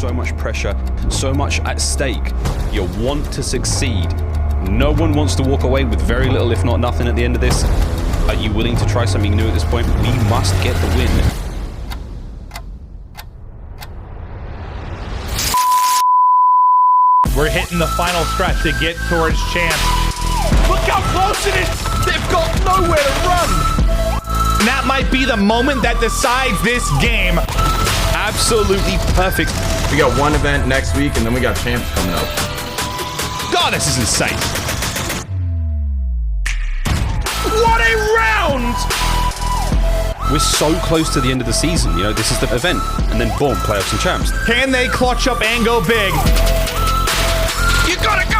so much pressure, so much at stake. You want to succeed. No one wants to walk away with very little, if not nothing, at the end of this. Are you willing to try something new at this point? We must get the win. We're hitting the final stretch to get towards champs. Look how close it is! They've got nowhere to run! And that might be the moment that decides this game. Absolutely perfect. We got one event next week, and then we got champs coming up. God, this is insane. What a round! We're so close to the end of the season. You know, this is the event. And then boom, playoffs and champs. Can they clutch up and go big? You gotta go!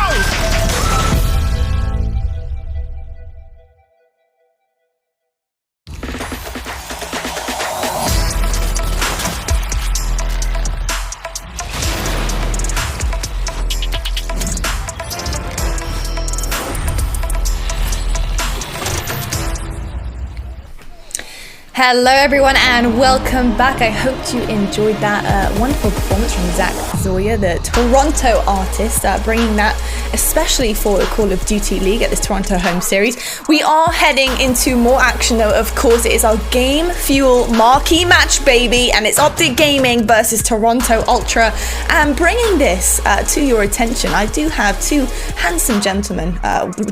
Hello everyone and welcome back. I hope you enjoyed that wonderful performance from Zach Zoya, the Toronto artist, bringing that especially for the Call of Duty League at this Toronto home series. We are heading into more action though. Of course, it is our Game Fuel marquee match, baby, and it's OpTic Gaming versus Toronto Ultra. And bringing this to your attention, I do have two handsome gentlemen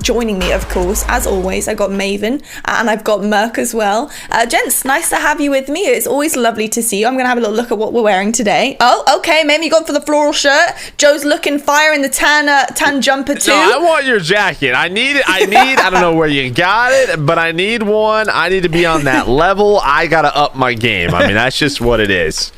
joining me, of course. As always, I got Maven and I've got Merc as well. Gents, nice to have you with me. It's always lovely to see you. I'm going to have a little look at what we're wearing today. Oh, okay. Maybe you gone for the floral shirt. Joe's looking fire in the tan jumper too. No, I want your jacket. I need it. I don't know where you got it, but I need one. I need to be on that level. I got to up my game. I mean, that's just what it is.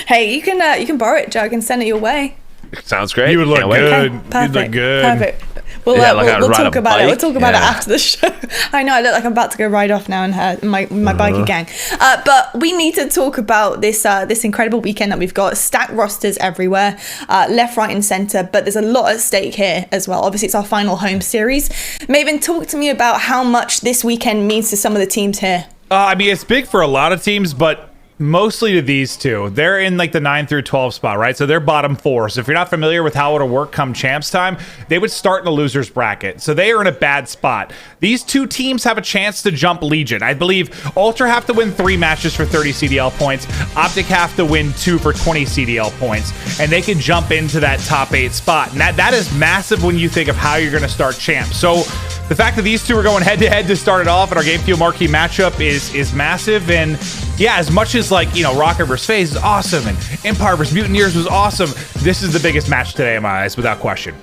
Hey, you can borrow it, Joe. I can send it your way. Sounds great. You would look good. Okay, perfect. You'd look good. Perfect. We'll talk about it. We'll talk about it after the show. I know I look like I'm about to go ride off now in my biker gang. But we need to talk about this incredible weekend that we've got. Stacked rosters everywhere, left, right, and centre. But there's a lot at stake here as well. Obviously, it's our final home series. Maven, talk to me about how much this weekend means to some of the teams here. I mean, it's big for a lot of teams, but mostly to these two. They're in like the 9 through 12 spot, right? So they're bottom 4. So if you're not familiar with how it'll work come champs time, they would start in the losers bracket. So they are in a bad spot. These two teams have a chance to jump Legion. I believe Ultra have to win 3 matches for 30 CDL points. OpTic have to win 2 for 20 CDL points. And they can jump into that top 8 spot. And that is massive when you think of how you're going to start champs. So the fact that these two are going head-to-head to start it off and our Game Fuel marquee matchup is massive. And yeah, as much as like, you know, Røkkr versus FaZe is awesome and Empire versus Mutineers was awesome, this is the biggest match today in my eyes, without question.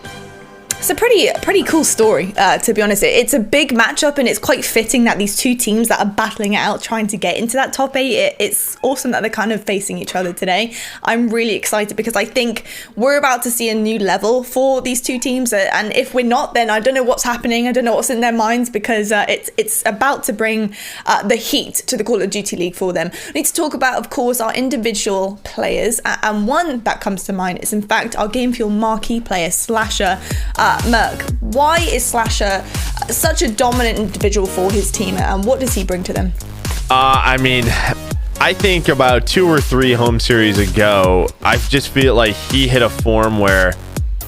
It's a pretty cool story, to be honest. It's a big matchup, and it's quite fitting that these two teams that are battling it out, trying to get into that top 8, it's awesome that they're kind of facing each other today. I'm really excited because I think we're about to see a new level for these two teams, and if we're not, then I don't know what's happening. I don't know what's in their minds, because it's about to bring the heat to the Call of Duty League for them. We need to talk about, of course, our individual players, and one that comes to mind is, in fact, our Game Fuel marquee player, Slasher. Merc, why is Slasher such a dominant individual for his team, and what does he bring to them? I mean, I think about 2 or 3 home series ago, I just feel like he hit a form where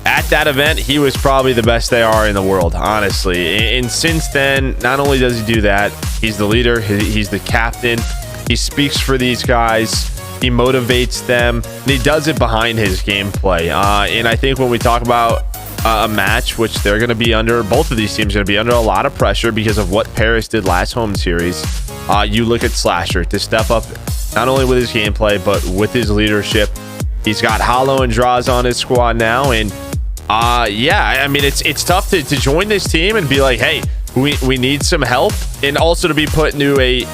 at that event, he was probably the best they are in the world, honestly. And since then, not only does he do that, he's the leader, he's the captain, he speaks for these guys, he motivates them, and he does it behind his gameplay. And I think when we talk about a match, which they're going to be under, both of these teams are going to be under a lot of pressure because of what Paris did last home series. You look at Slasher to step up not only with his gameplay, but with his leadership. He's got Hollow and Draws on his squad now. And yeah, I mean, it's tough to join this team and be like, hey, we need some help, and also to be put into a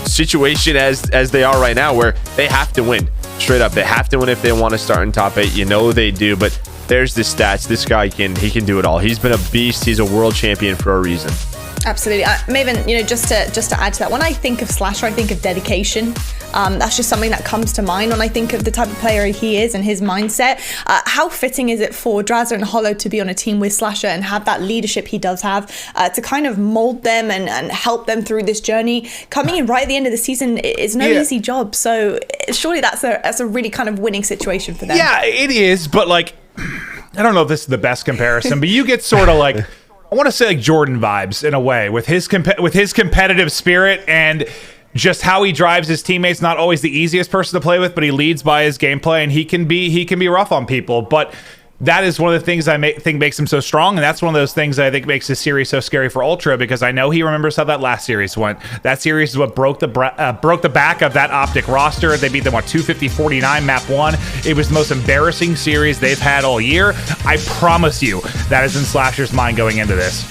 situation as they are right now where they have to win. Straight up, they have to win if they want to start in top 8. You know they do, but there's the stats. This guy he can do it all. He's been a beast. He's a world champion for a reason. Absolutely. Maven, you know, just to add to that, when I think of Slasher, I think of dedication. That's just something that comes to mind when I think of the type of player he is and his mindset. How fitting is it for Drazza and Hollow to be on a team with Slasher and have that leadership he does have, to kind of mold them and help them through this journey? Coming in right at the end of the season is no easy job. So surely that's a really kind of winning situation for them. Yeah, it is. But like, I don't know if this is the best comparison, but you get sort of like, I want to say like Jordan vibes in a way with his competitive spirit and just how he drives his teammates. Not always the easiest person to play with, but he leads by his gameplay, and he can be rough on people. But that is one of the things I think makes him so strong, and that's one of those things that I think makes this series so scary for Ultra, because I know he remembers how that last series went. That series is what broke the back of that OpTic roster. They beat them on 250-49 map 1. It was the most embarrassing series they've had all year. I promise you that is in Slasher's mind going into this.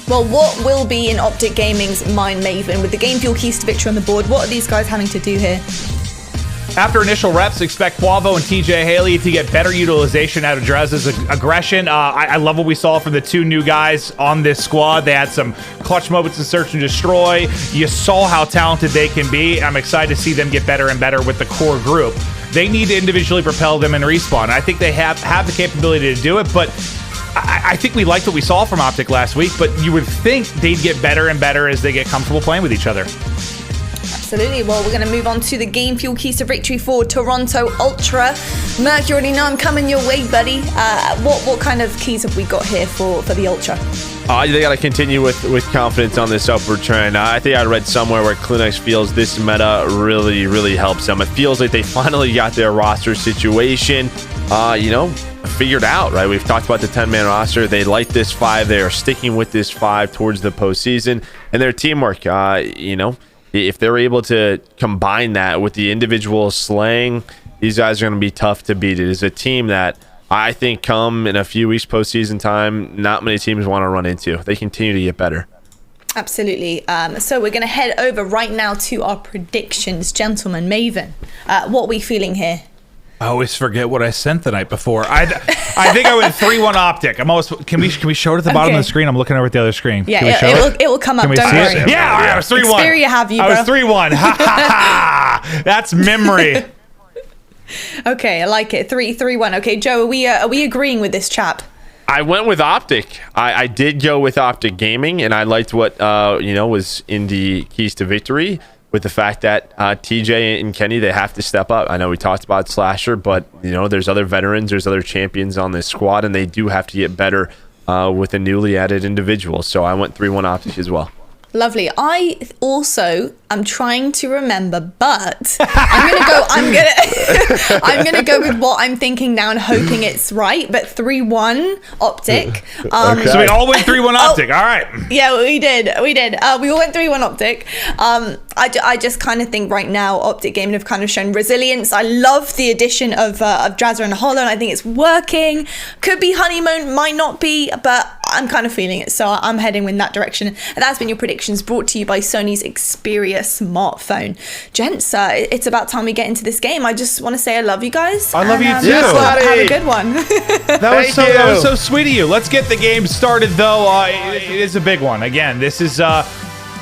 Well, what will be in OpTic Gaming's mind, Maven? With the game fuel keys to victory on the board, what are these guys having to do here? After initial reps, expect Quavo and TJ Haley to get better utilization out of Draz's aggression. I love what we saw from the two new guys on this squad. They had some clutch moments in Search and Destroy. You saw how talented they can be. I'm excited to see them get better and better with the core group. They need to individually propel them in respawn. I think they have the capability to do it, but I think we liked what we saw from OpTic last week, but you would think they'd get better and better as they get comfortable playing with each other. Absolutely. Well, we're going to move on to the game fuel keys to victory for Toronto Ultra. Merc, you already know I'm coming your way, buddy. What kind of keys have we got here for the Ultra? They got to continue with confidence on this upward trend. I think I read somewhere where Clinics feels this meta really, really helps them. It feels like they finally got their roster situation, figured out, right? We've talked about the 10-man roster. They like this 5. They are sticking with this 5 towards the postseason. And their teamwork, if they're able to combine that with the individual slaying, these guys are going to be tough to beat. It is a team that I think come in a few weeks postseason time, not many teams want to run into. They continue to get better. Absolutely. So we're going to head over right now to our predictions. Gentlemen, Maven, what are we feeling here? I always forget what I sent the night before. I think I went 3-1 OpTic. I'm almost. Can we show it at the bottom of the screen? I'm looking over at the other screen. Yeah, it will come up. Don't worry. Yeah, all right, I was 3-1. Xperia have you, bro. I was 3-1. Ha ha ha! That's memory. Okay, I like it. 3-1. Okay, Joe, are we agreeing with this chap? I went with OpTic. I did go with OpTic Gaming, and I liked what was in the keys to victory, with the fact that TJ and Kenny, they have to step up. I know we talked about Slasher, but there's other veterans, there's other champions on this squad, and they do have to get better with a newly added individual. So I went 3-1 OpTic as well. Lovely. I'm trying to remember, but I'm gonna go with what I'm thinking now and hoping it's right. But 3-1 OpTic. Okay. So we all went 3-1 OpTic. All right. Yeah, we did. We all went 3-1 OpTic. I just kind of think right now OpTic Gaming have kind of shown resilience. I love the addition of Drazza and Hollow, and I think it's working. Could be honeymoon, might not be, but I'm kind of feeling it. So I'm heading in that direction. And that's been your predictions, brought to you by Sony's Xperia smartphone. Gents, it's about time we get into this game. I just want to say I love you guys. I love you too. Have a good one. That was so sweet of you. Let's get the game started, though. It is a big one. Again, this is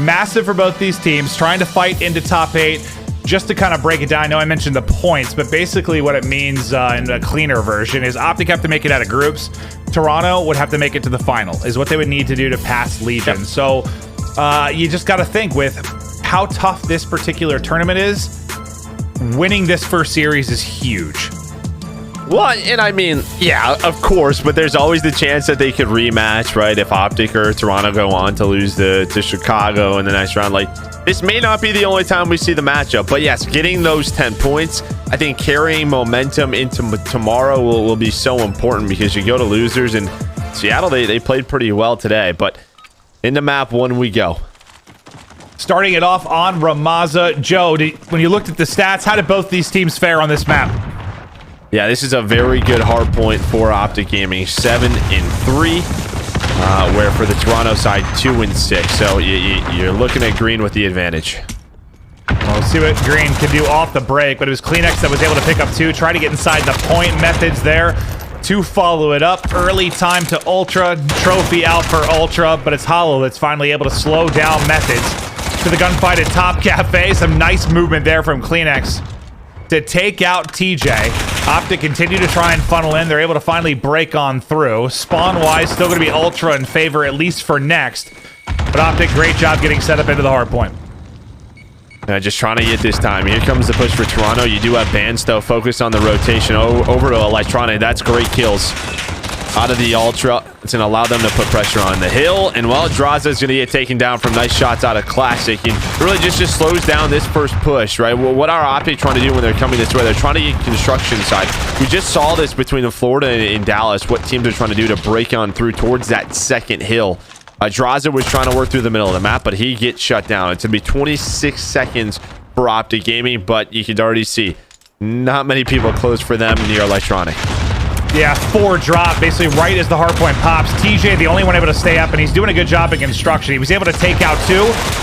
massive for both these teams, trying to fight into top 8. Just to kind of break it down, I know I mentioned the points, but basically what it means in a cleaner version is OpTic have to make it out of groups. Toronto would have to make it to the final, is what they would need to do to pass Legion. Yep. So you just got to think with how tough this particular tournament is, winning this first series is huge. Well, and I mean, yeah, of course, but there's always the chance that they could rematch, right? If OpTic or Toronto go on to lose to Chicago in the next round. Like, this may not be the only time we see the matchup, but yes, getting those 10 points, I think carrying momentum into tomorrow will be so important, because you go to losers, and Seattle, they played pretty well today, but into map 1 we go. Starting it off on Rammaza. Joe, when you looked at the stats, how did both these teams fare on this map? Yeah, this is a very good hard point for OpTic Gaming. 7-3, where for the Toronto side, 2-6. So you're looking at Green with the advantage. Well, let's see what Green can do off the break, but it was Kleenex that was able to pick up 2, try to get inside the point methods there. to follow it up. Early time to Ultra. Trophy out for Ultra, but it's Hollow that's finally able to slow down Methods. To the gunfight at Top Cafe. Some nice movement there from Kleenex to take out TJ. OpTic continue to try and funnel in. They're able to finally break on through. Spawn-wise, still going to be Ultra in favor, at least for next. But OpTic, great job getting set up into the hard point. Just trying to get this time. Here comes the push for Toronto. You do have Bands, though, focused on the rotation over to Electronic. That's great kills out of the Ultra. It's going to allow them to put pressure on the hill. And, well, Draza is going to get taken down from nice shots out of Classic. And really just slows down this first push, right? Well, what are OpTic trying to do when they're coming this way? They're trying to get construction side. We just saw this between the Florida and Dallas, what teams are trying to do to break on through towards that second hill. Draza was trying to work through the middle of the map, but he gets shut down. It's going to be 26 seconds for OpTic Gaming, but you can already see not many people close for them near Electronic. Yeah, 4 drop, basically right as the hard point pops. TJ, the only one able to stay up, and he's doing a good job in construction. He was able to take out 2.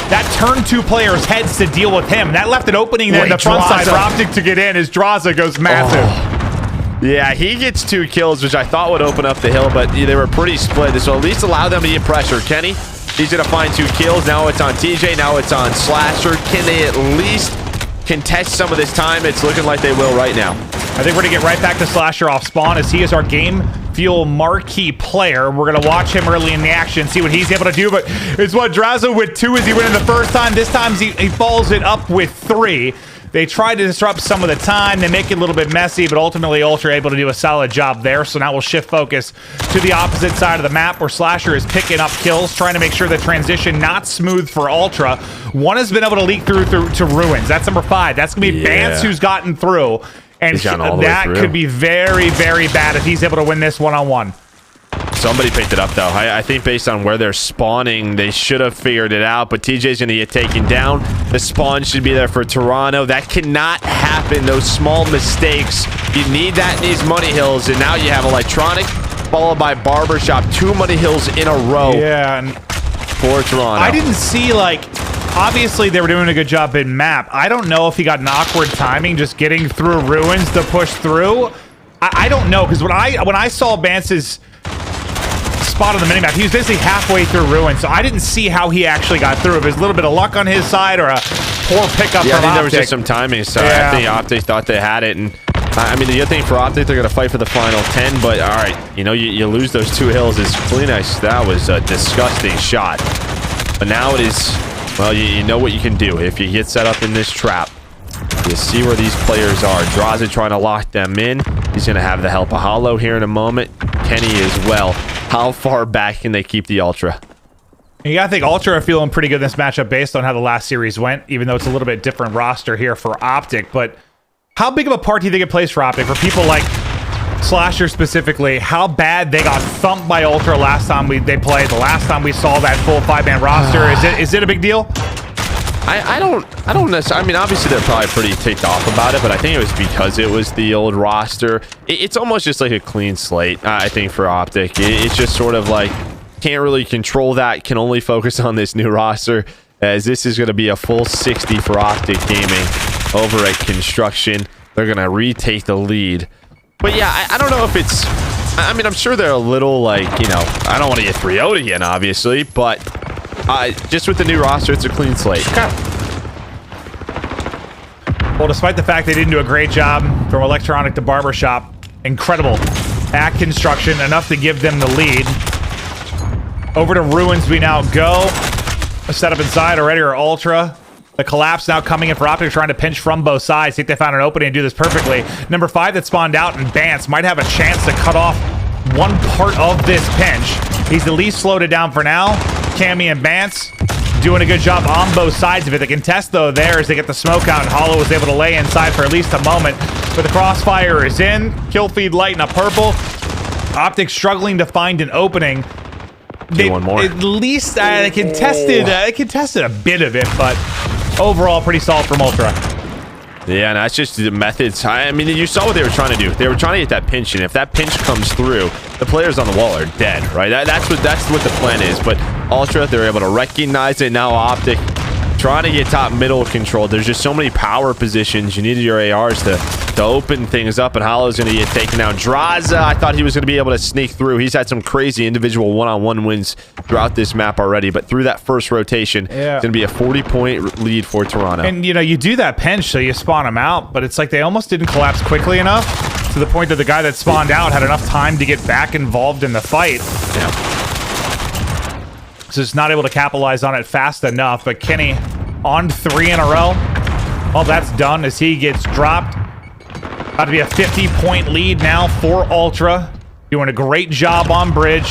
That turned 2 players' heads to deal with him. That left an opening there in the front side for OpTic to get in as Draza goes massive. Yeah, he gets 2 kills, which I thought would open up the hill, but they were pretty split. This will at least allow them to get pressure. Kenny, he's going to find 2 kills. Now it's on TJ. Now it's on Slasher. Can they at least contest some of this time? It's looking like they will right now. I think we're going to get right back to Slasher off spawn as he is our game fuel marquee player. We're going to watch him early in the action, see what he's able to do, but it's what Draza with 2 as he went in the first time. This time he follows it up with 3. They try to disrupt some of the time. They make it a little bit messy, but ultimately Ultra able to do a solid job there. So now we'll shift focus to the opposite side of the map where Slasher is picking up kills, trying to make sure the transition not smooth for Ultra. One has been able to leak through to Ruins. That's number 5. That's going to be Bance who's gotten through. And that could be very, very bad if he's able to win this one-on-one. Somebody picked it up, though. I think based on where they're spawning, they should have figured it out, but TJ's going to get taken down. The spawn should be there for Toronto. That cannot happen. Those small mistakes. You need that in these money hills, and now you have Electronic, followed by Barbershop. 2 money hills in a row. Yeah. And for Toronto. I didn't see, obviously they were doing a good job in map. I don't know if he got an awkward timing just getting through Ruins to push through. I don't know, because when I saw Bance's spot on the minimap, he was basically halfway through Ruins, so I didn't see how he actually got through. If it was a little bit of luck on his side or a poor pickup from OpTic. I think there was just some timing, so I think OpTic thought they had it. And I mean, the other thing for OpTic, they're going to fight for the final 10, but all right, you lose those 2 hills. Is Kleenex. That was a disgusting shot. But now it is, well, you know what you can do if you get set up in this trap. You see where these players are. Draza trying to lock them in. He's going to have the help of Hollow here in a moment. Kenny as well. How far back can they keep the Ultra? Yeah, I think Ultra are feeling pretty good in this matchup based on how the last series went, even though it's a little bit different roster here for OpTic. But how big of a part do you think it plays for OpTic? For people like Slasher specifically, how bad they got thumped by Ultra last time they played, the last time we saw that full 5-man roster. Is it a big deal? I don't necessarily. I mean, obviously they're probably pretty ticked off about it, but I think it was because it was the old roster. It's almost just like a clean slate, I think, for OpTic. It's just sort of like can't really control that. Can only focus on this new roster, as this is going to be a full 60 for OpTic Gaming over at Construction. They're going to retake the lead. But yeah, I don't know if it's. I mean, I'm sure they're a little I don't want to get 3-0'd again, obviously, but. Just with the new roster, it's a clean slate. Well, despite the fact they didn't do a great job from Electronic to Barbershop, incredible at Construction, enough to give them the lead. Over to Ruins we now go. A setup inside already, or Ultra. The collapse now coming in for OpTic, trying to pinch from both sides. Think they found an opening and do this perfectly. Number 5 that spawned out, and Bance might have a chance to cut off one part of this pinch. He's at least slowed it down for now. Cammy and Bance doing a good job on both sides of it. The contest, though, there is they get the smoke out, and Hollow was able to lay inside for at least a moment. But the crossfire is in. Kill feed light and a purple. OpTic struggling to find an opening. One more. At least they contested a bit of it, but overall pretty solid from Ultra. Yeah, and that's just the methods. I mean, you saw what they were trying to do. They were trying to get that pinch, and if that pinch comes through, the players on the wall are dead, right? That's what the plan is. But Ultra, they're able to recognize it. Now OpTic trying to get top middle control. There's just so many power positions. You needed your ARs to to open things up, and Hollow's going to get taken down. Draza, I thought he was going to be able to sneak through. He's had some crazy individual one-on-one wins throughout this map already, but through that first rotation, it's going to be a 40-point lead for Toronto. And, you know, you do that pinch, so you spawn them out, but it's like they almost didn't collapse quickly enough to the point that the guy that spawned out had enough time to get back involved in the fight. Yeah. So just not able to capitalize on it fast enough, but Kenny on 3 in a row. Well, that's done as he gets dropped. About to be a 50-point lead now for Ultra. Doing a great job on bridge.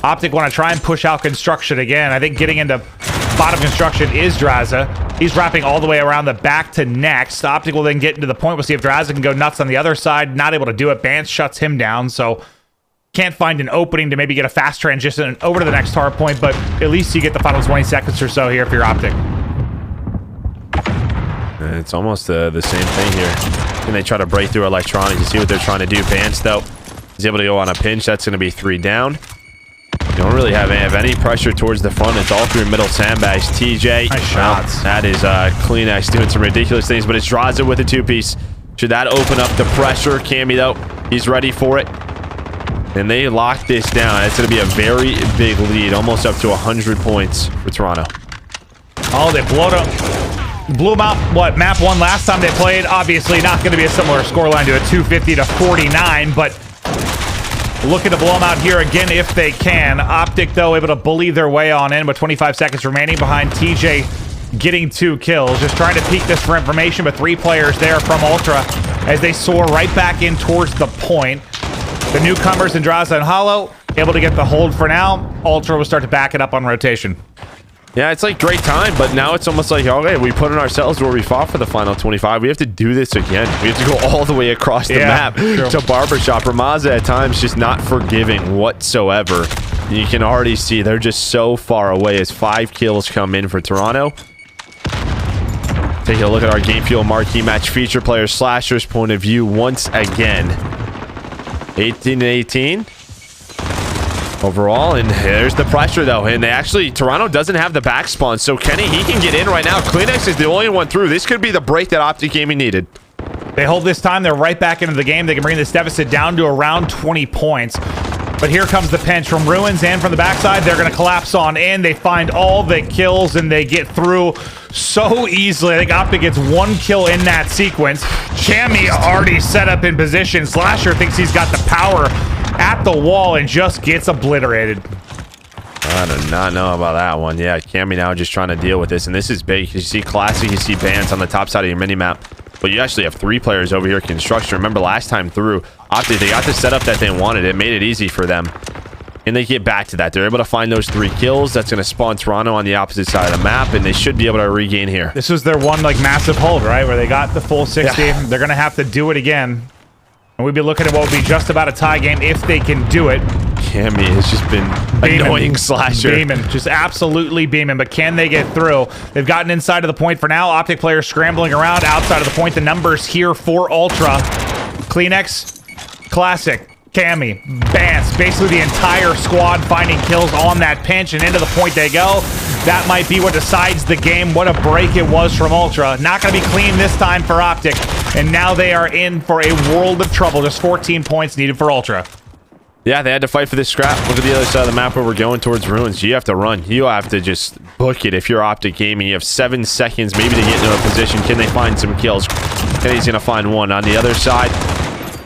OpTic want to try and push out construction again. I think getting into bottom construction is Draza. He's wrapping all the way around the back to next. OpTic will then get into the point. We'll see if Draza can go nuts on the other side. Not able to do it. Bance shuts him down, so can't find an opening to maybe get a fast transition over to the next hard point, but at least you get the final 20 seconds or so here for your OpTic. It's almost the same thing here. And they try to break through electronics. You see what they're trying to do. Bance, though, is able to go on a pinch. That's going to be 3 down. You don't really have any pressure towards the front. It's all through middle sandbags. TJ. Nice shots. That is Kleenex doing some ridiculous things, but it's Draza with a 2-piece. Should that open up the pressure? Cammy, though, he's ready for it. And they lock this down. It's going to be a very big lead, almost up to 100 points for Toronto. Oh, they blew them out, what, map 1 last time they played? Obviously not going to be a similar scoreline to a 250 to 49, but looking to blow them out here again if they can. OpTic, though, able to bully their way on in with 25 seconds remaining behind TJ getting 2 kills. Just trying to peek this for information, but 3 players there from Ultra as they soar right back in towards the point. The newcomers, Andraza and Hollow, able to get the hold for now. Ultra will start to back it up on rotation. Yeah, it's like great time, but now it's almost like, okay, we put in ourselves where we fought for the final 25. We have to do this again. We have to go all the way across the map to Barbershop. Rammaza at times just not forgiving whatsoever. You can already see they're just so far away as 5 kills come in for Toronto. Taking a look at our Game Fuel Marquee Match feature player Slasher's point of view once again. 18-18. Overall, and there's the pressure, though. And they actually, Toronto doesn't have the back spawn, so Kenny, he can get in right now. Kleenex is the only one through. This could be the break that OpTic Gaming needed. They hold this time. They're right back into the game. They can bring this deficit down to around 20 points. But here comes the pinch from Ruins and from the backside. They're going to collapse on in. They find all the kills, and they get through so easily. I think OpTic gets 1 kill in that sequence. Cammy already set up in position. Slasher thinks he's got the power at the wall and just gets obliterated. I do not know about that one. Yeah, Cammy now just trying to deal with this, and this is big. You see Classic, you see Bance on the top side of your mini-map, but you actually have 3 players over here construction. Remember last time through, OpTic, they got the setup that they wanted. It made it easy for them, and they get back to that. They're able to find those 3 kills. That's going to spawn Toronto on the opposite side of the map, and they should be able to regain here. This was their one like massive hold, right, where they got the full 60. Yeah. They're going to have to do it again. And we'd be looking at what would be just about a tie game if they can do it. Cammy has just been annoying Slasher. Beaming, just absolutely beaming. But can they get through? They've gotten inside of the point for now. OpTic players scrambling around outside of the point. The numbers here for Ultra. Kleenex, Classic, Cammy, Bance, basically the entire squad finding kills on that pinch, and into the point they go. That might be what decides the game. What a break it was from Ultra. Not going to be clean this time for OpTic, and now they are in for a world of trouble. Just 14 points needed for Ultra. Yeah, they had to fight for this scrap. Look at the other side of the map where we're going towards Ruins. You have to run. You have to just book it if you're OpTic Gaming. You have 7 seconds maybe to get into a position. Can they find some kills? Kenny's going to find 1. On the other side,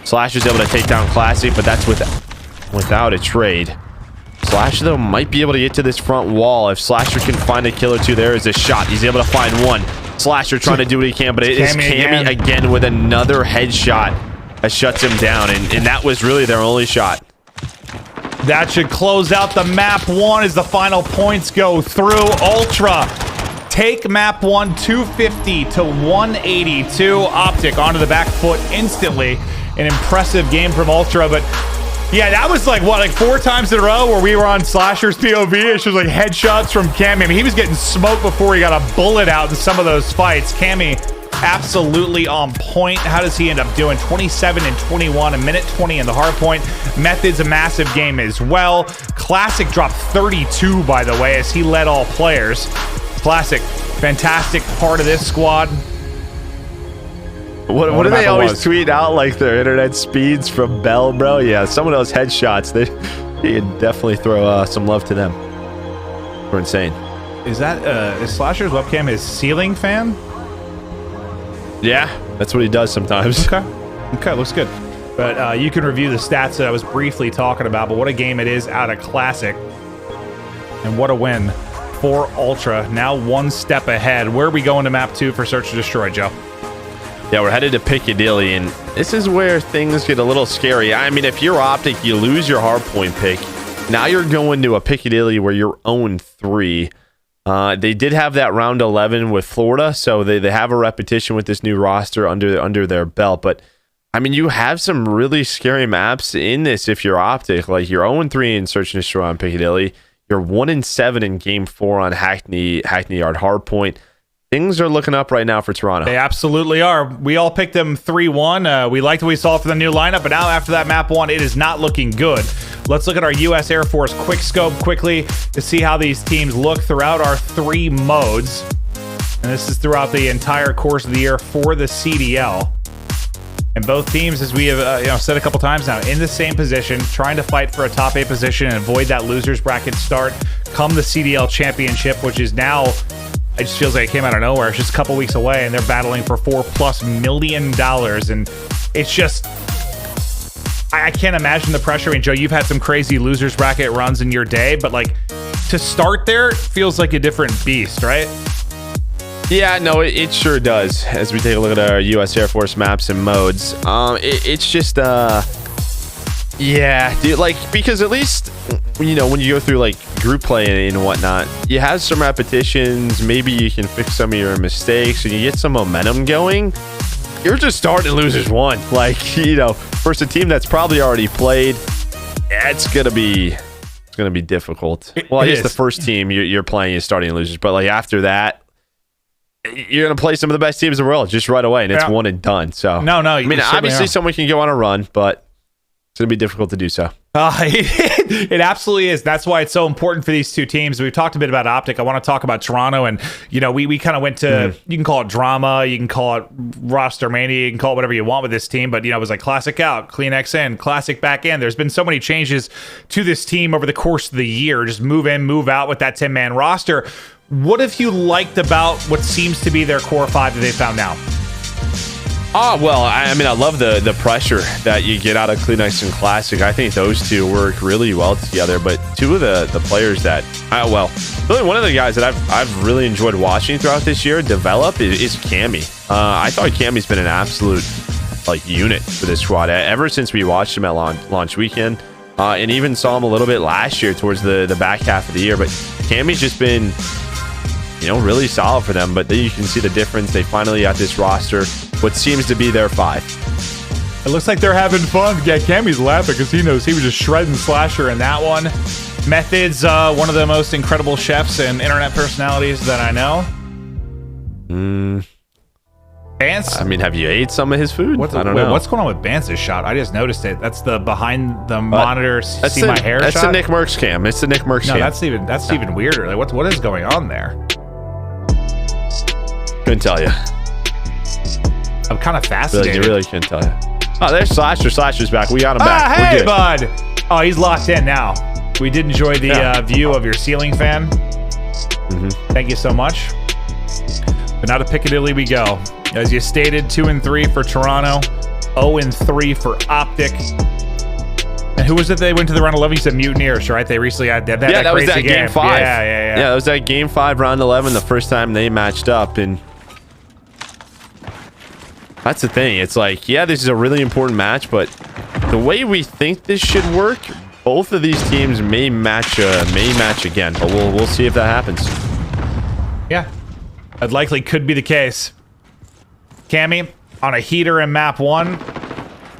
Slasher's able to take down Classic, but that's without a trade. Slasher, though, might be able to get to this front wall. If Slasher can find a kill or 2, there is a shot. He's able to find 1. Slasher trying to do what he can, but it is Cammy again with another headshot that shuts him down, and that was really their only shot. That should close out the map 1 as the final points go through. Ultra take map 1 250 to 182. OpTic onto the back foot instantly. An impressive game from Ultra, but yeah, that was like, what, like 4 times in a row where we were on Slasher's POV. It's just like headshots from Cammy. I mean, he was getting smoked before he got a bullet out in some of those fights. Cammy absolutely on point. How does he end up doing? 27 and 21, a minute 20 in the hard point. Method's a massive game as well. Classic dropped 32, by the way, as he led all players. Classic, fantastic part of this squad. What do map they it always was. tweet out, like their internet speeds from Bell, bro? Yeah, some of those headshots, you can definitely throw some love to them. We're insane. Is that is Slasher's webcam his ceiling fan? Yeah, that's what he does sometimes. Okay, looks good. But you can review the stats that I was briefly talking about. But what a game it is out of Classic, and what a win for Ultra. Now one step ahead. Where are we going to map 2 for Search and Destroy, Joe? Yeah, we're headed to Piccadilly, and this is where things get a little scary. I mean, if you're OpTic, you lose your hardpoint pick. Now you're going to a Piccadilly where you're 0-3. They did have that round 11 with Florida, so they have a repetition with this new roster under their belt. But I mean, you have some really scary maps in this if you're OpTic. Like, you're 0-3 in Search and Destroy on Piccadilly. You're 1-7 in Game 4 on Hackney Yard hardpoint. Things are looking up right now for Toronto. They absolutely are. We all picked them 3-1. We liked what we saw for the new lineup, but now after that map 1, it is not looking good. Let's look at our U.S. Air Force quick scope quickly to see how these teams look throughout our 3 modes. And this is throughout the entire course of the year for the CDL. And both teams, as we have said a couple times now, in the same position, trying to fight for a top 8 position and avoid that loser's bracket start come the CDL championship, which is now, it just feels like it came out of nowhere. It's just a couple weeks away, and they're battling for $4+ million. And it's just, I can't imagine the pressure. I mean, Joe, you've had some crazy losers bracket runs in your day, but like, to start there feels like a different beast, right? Yeah, no, it sure does. As we take a look at our U.S. Air Force maps and modes, it's just, yeah, dude, like, because at least, when you go through like group play and whatnot, you have some repetitions. Maybe you can fix some of your mistakes and you get some momentum going. You're just starting losers 1. Like, versus a team that's probably already played, it's gonna be difficult. Well, I guess the first team you're playing is starting losers, but like after that, you're going to play some of the best teams in the world just right away, and it's one and done. So no, I mean, obviously someone can go on a run, but it's going to be difficult to do so. It absolutely is. That's why it's so important for these two teams. We've talked a bit about OpTic. I want to talk about Toronto, and we kind of went to, you can call it drama, you can call it roster mania, you can call it whatever you want with this team, but it was like classic out, clean X in, classic back in. There's been so many changes to this team over the course of the year. Just move in, move out with that 10-man roster. What have you liked about what seems to be their core 5 that they found now? Well, I mean, I love the pressure that you get out of Clean X and Classic. I think those two work really well together. But two of the players that, really one of the guys that I've really enjoyed watching throughout this year develop is Cammy. I thought Cammy's been an absolute unit for this squad ever since we watched him at launch weekend, and even saw him a little bit last year towards the back half of the year. But Cammy's just been really solid for them. But then you can see the difference. They finally got this roster, what seems to be their 5. It looks like they're having fun. Yeah, Cammy's laughing because he knows he was just shredding Slasher in that one. Method's one of the most incredible chefs and internet personalities that I know. Bance? I mean, have you ate some of his food? I don't know. What's going on with Bance's shot? I just noticed it. That's the behind the monitor, see my hair shot? That's the Nick Merckx cam. It's the Nick Merckx cam. That's even weirder. Like, what is going on there? Couldn't tell you. I'm kind of fascinated. You really couldn't tell you. Oh, there's Slasher. Slasher's back. We got him back. Hey, bud. Oh, he's locked in now. We did enjoy the view of your ceiling fan. Thank you so much. But now to Piccadilly we go. As you stated, 2-3 for Toronto, 0-3 for OpTic. And who was it they went to the round 11? You said Mutineers, right? They recently had that that was that game. Game 5. Yeah, that was that Game 5, round 11, the first time they matched up. And that's the thing. It's like, this is a really important match, but the way we think this should work, both of these teams may match again. But we'll see if that happens. Yeah, that likely could be the case. Cammy on a heater in map 1.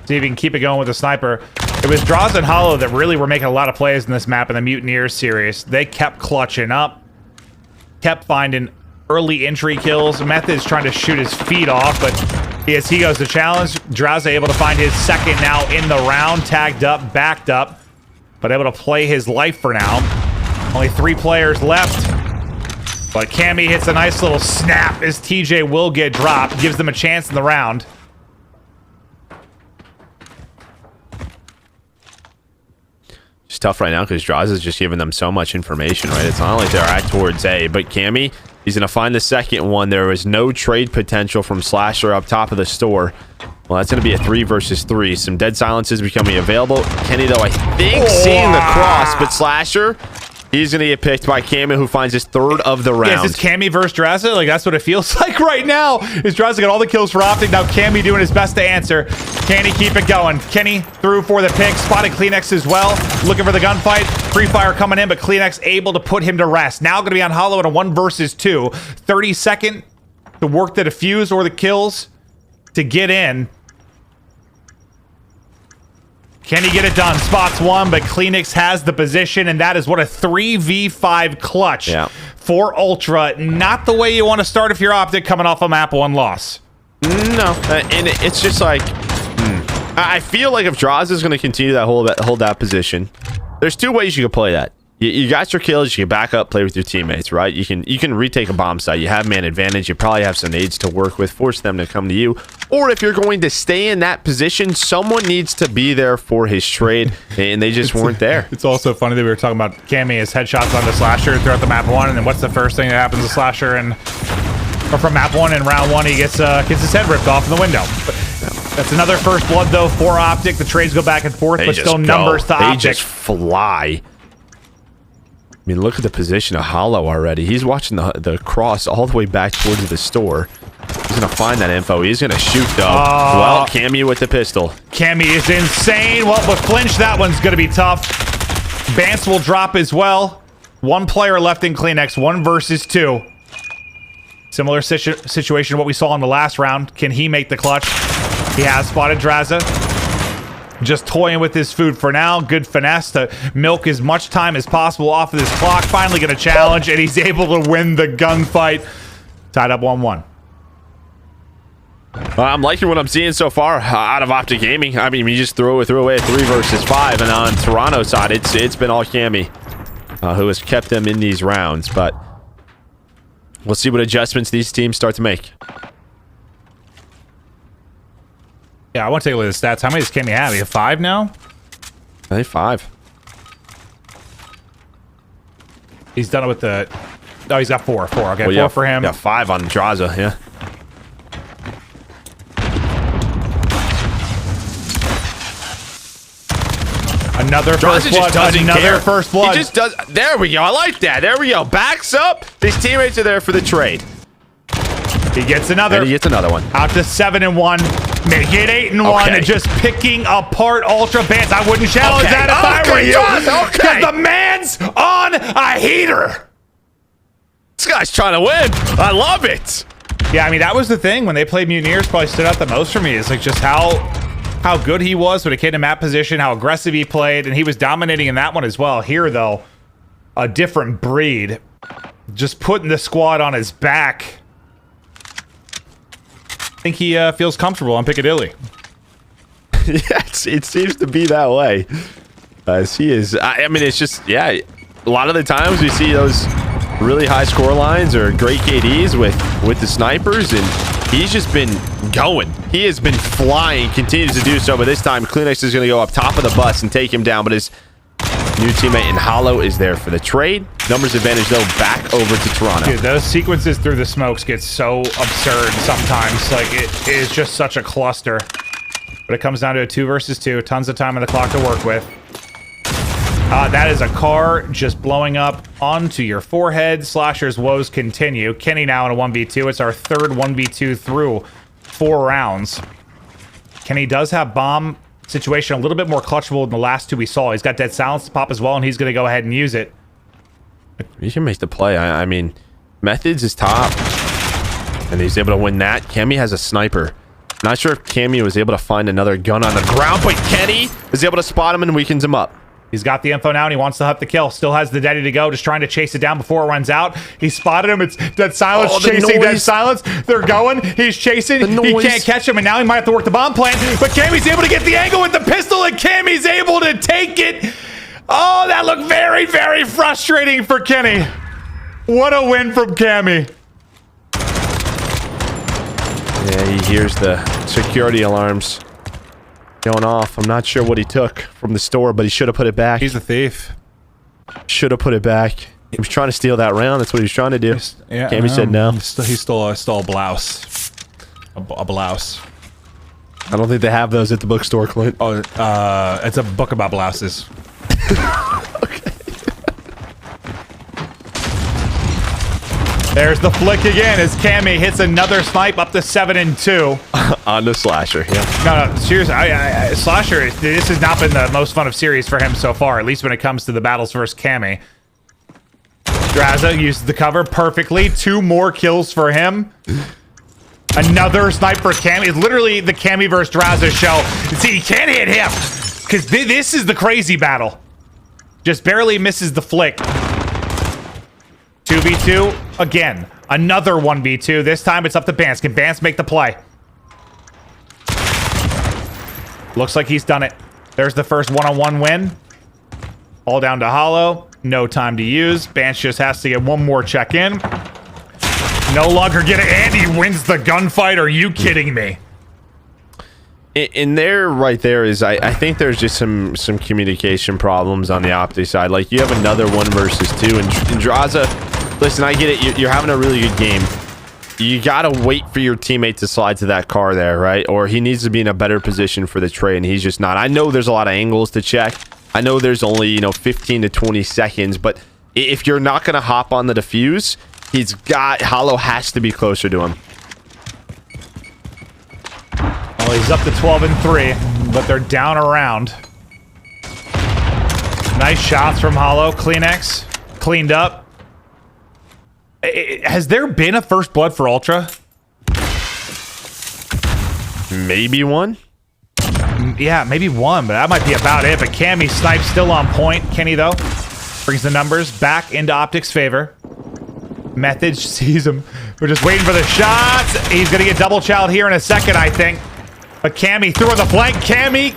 See if you can keep it going with the sniper. It was Draws and Hollow that really were making a lot of plays in this map in the Mutineers series. They kept clutching up, kept finding early entry kills. Method's trying to shoot his feet off, but as he goes to challenge, Draza able to find his second now in the round, tagged up, backed up, but able to play his life for now. Only 3 players left. But Cammy hits a nice little snap as TJ will get dropped. Gives them a chance in the round. It's tough right now because Draza is just giving them so much information, right? It's not like they're at towards A, but Cammy, he's going to find the second one. There was no trade potential from Slasher up top of the store. Well, that's going to be a 3 versus 3. Some dead silences becoming available. Kenny, though, I think seeing the cross, but Slasher, he's going to get picked by Cammy, who finds his 3rd of the round. Yeah, is this Cammy versus Draza? Like, that's what it feels like right now. Is Draza got all the kills for OpTic. Now Cammy doing his best to answer. Can he keep it going? Kenny through for the pick. Spotted Kleenex as well. Looking for the gunfight. Free fire coming in, but Kleenex able to put him to rest. Now going to be on Hollow in a 1 versus 2. 30-second to work the defuse or the kills to get in. Can he get it done? Spots 1, but Kleenex has the position, and that is what a 3v5 clutch for Ultra. Not the way you want to start if you're OpTic coming off a map 1 loss. No, and it's just like, I feel like if Draza is going to continue that hold that position, there's 2 ways you can play that. You got your kills, you can back up, play with your teammates, right? You can retake a bomb site. You have man advantage. You probably have some nades to work with, force them to come to you. Or if you're going to stay in that position, someone needs to be there for his trade, and they just weren't there. It's also funny that we were talking about Cammy as headshots on the Slasher throughout the map 1, and then what's the first thing that happens to Slasher or from map 1 in round 1, he gets his head ripped off in the window. But that's another first blood though for OpTic. The trades go back and forth, but still numbers to OpTic. They just fly. I mean, look at the position of Hollow already. He's watching the cross all the way back towards the store. He's going to find that info. He's going to shoot, though. Well, Cammy with the pistol. Cammy is insane. Well, but Flinch, that one's going to be tough. Bance will drop as well. 1 player left in Kleenex. 1 versus 2. Similar situation to what we saw in the last round. Can he make the clutch? He has spotted Draza. Just toying with his food for now. Good finesse to milk as much time as possible off of this clock. Finally get a challenge, and he's able to win the gunfight. Tied up 1-1. I'm liking what I'm seeing so far out of OpTic Gaming. I mean, he just threw away a 3 versus 5, and on Toronto's side, it's been all Cammy who has kept them in these rounds. But we'll see what adjustments these teams start to make. Yeah, I want to take a look at the stats. How many does Cammy have? He have 5 now? I think 5. He's done it with the... Oh, he's got 4. 4. Okay, well, 4 for him. Yeah, 5 on Draza, yeah. Another first blood. Another first blood. He just does... There we go. I like that. There we go. Backs up. His teammates are there for the trade. He gets another. And he gets another one. Out to 7-1. Make it 8-1. Okay. And just picking apart Ultra Bance. I wouldn't challenge that if I were you. Because the man's on a heater. This guy's trying to win. I love it. Yeah, I mean, that was the thing. When they played Mutineers, probably stood out the most for me. It's like just how good he was when it came to map position, how aggressive he played, and he was dominating in that one as well. Here, though, a different breed. Just putting the squad on his back. I think he feels comfortable on Piccadilly. Yes, it seems to be that way. As he is. I mean, it's just, yeah, a lot of the times we see those really high score lines or great KDs with the snipers, and he's just been going. He has been flying, continues to do so, but this time Kleenex is going to go up top of the bus and take him down, but his new teammate in Hollow is there for the trade. Numbers advantage, though, back over to Toronto. Dude, those sequences through the smokes get so absurd sometimes. Like, it is just such a cluster. But it comes down to a 2 versus 2. Tons of time on the clock to work with. That is a car just blowing up onto your forehead. Slasher's woes continue. Kenny now in a 1v2. It's our third 1v2 through 4 rounds. Kenny does have bomb situation a little bit more clutchable than the last 2 we saw. He's got dead silence to pop as well, and he's going to go ahead and use it. You can make the play. I mean, Methods is top, and he's able to win that. Cammy has a sniper. Not sure if Cammy was able to find another gun on the ground, but Kenny is able to spot him and weakens him up. He's got the info now, and he wants to hunt the kill. Still has the daddy to go, just trying to chase it down before it runs out. He spotted him. It's Dead Silence chasing Dead Silence. They're going. He's chasing. He can't catch him, and now he might have to work the bomb plan. But Cammy's able to get the angle with the pistol, and Cammy's able to take it. Oh, that looked very, very frustrating for Kenny. What a win from Cammy. Yeah, he hears the security alarms. going off. I'm not sure what he took from the store, but he should have put it back. He's a thief. Should have put it back. He was trying to steal that round. That's what he was trying to do. Yeah, Cammy said no. He stole a blouse. A blouse. I don't think they have those at the bookstore, Clint. Oh, it's a book about blouses. Okay. There's the flick again as Cammy hits another snipe up to 7-2. On the slasher, yeah. No, seriously, Slasher, this has not been the most fun of series for him so far, at least when it comes to the battles versus Cammy. Draza uses the cover perfectly. 2 more kills for him. Another snipe for Cammy. It's literally the Cammy versus Draza show. See, he can't hit him because this is the crazy battle. Just barely misses the flick. 2v2 again. Another 1v2. This time it's up to Bance. Can Bance make the play? Looks like he's done it. There's the first one-on-one win. All down to Hollow. No time to use. Bance just has to get one more check in. No longer get it. And he wins the gunfight. Are you kidding me? In there, right there is, I think there's just some communication problems on the OpTic side. Like, you have another 1 versus 2, and Draza, listen, I get it. You're having a really good game. You gotta wait for your teammate to slide to that car there, right? Or he needs to be in a better position for the trade, and he's just not. I know there's a lot of angles to check. I know there's only, 15 to 20 seconds, but if you're not gonna hop on the defuse, Hollow has to be closer to him. Well, he's up to 12-3, but they're down around. Nice shots from Hollow. Kleenex cleaned up. Has there been a first blood for Ultra? Maybe one? Yeah, maybe one, but that might be about it. But Cammy Snipe's still on point. Kenny, though, brings the numbers back into OpTic's favor. Method sees him. We're just waiting for the shots. He's going to get double chowed here in a second, I think. But Cammy through on the flank. Cammy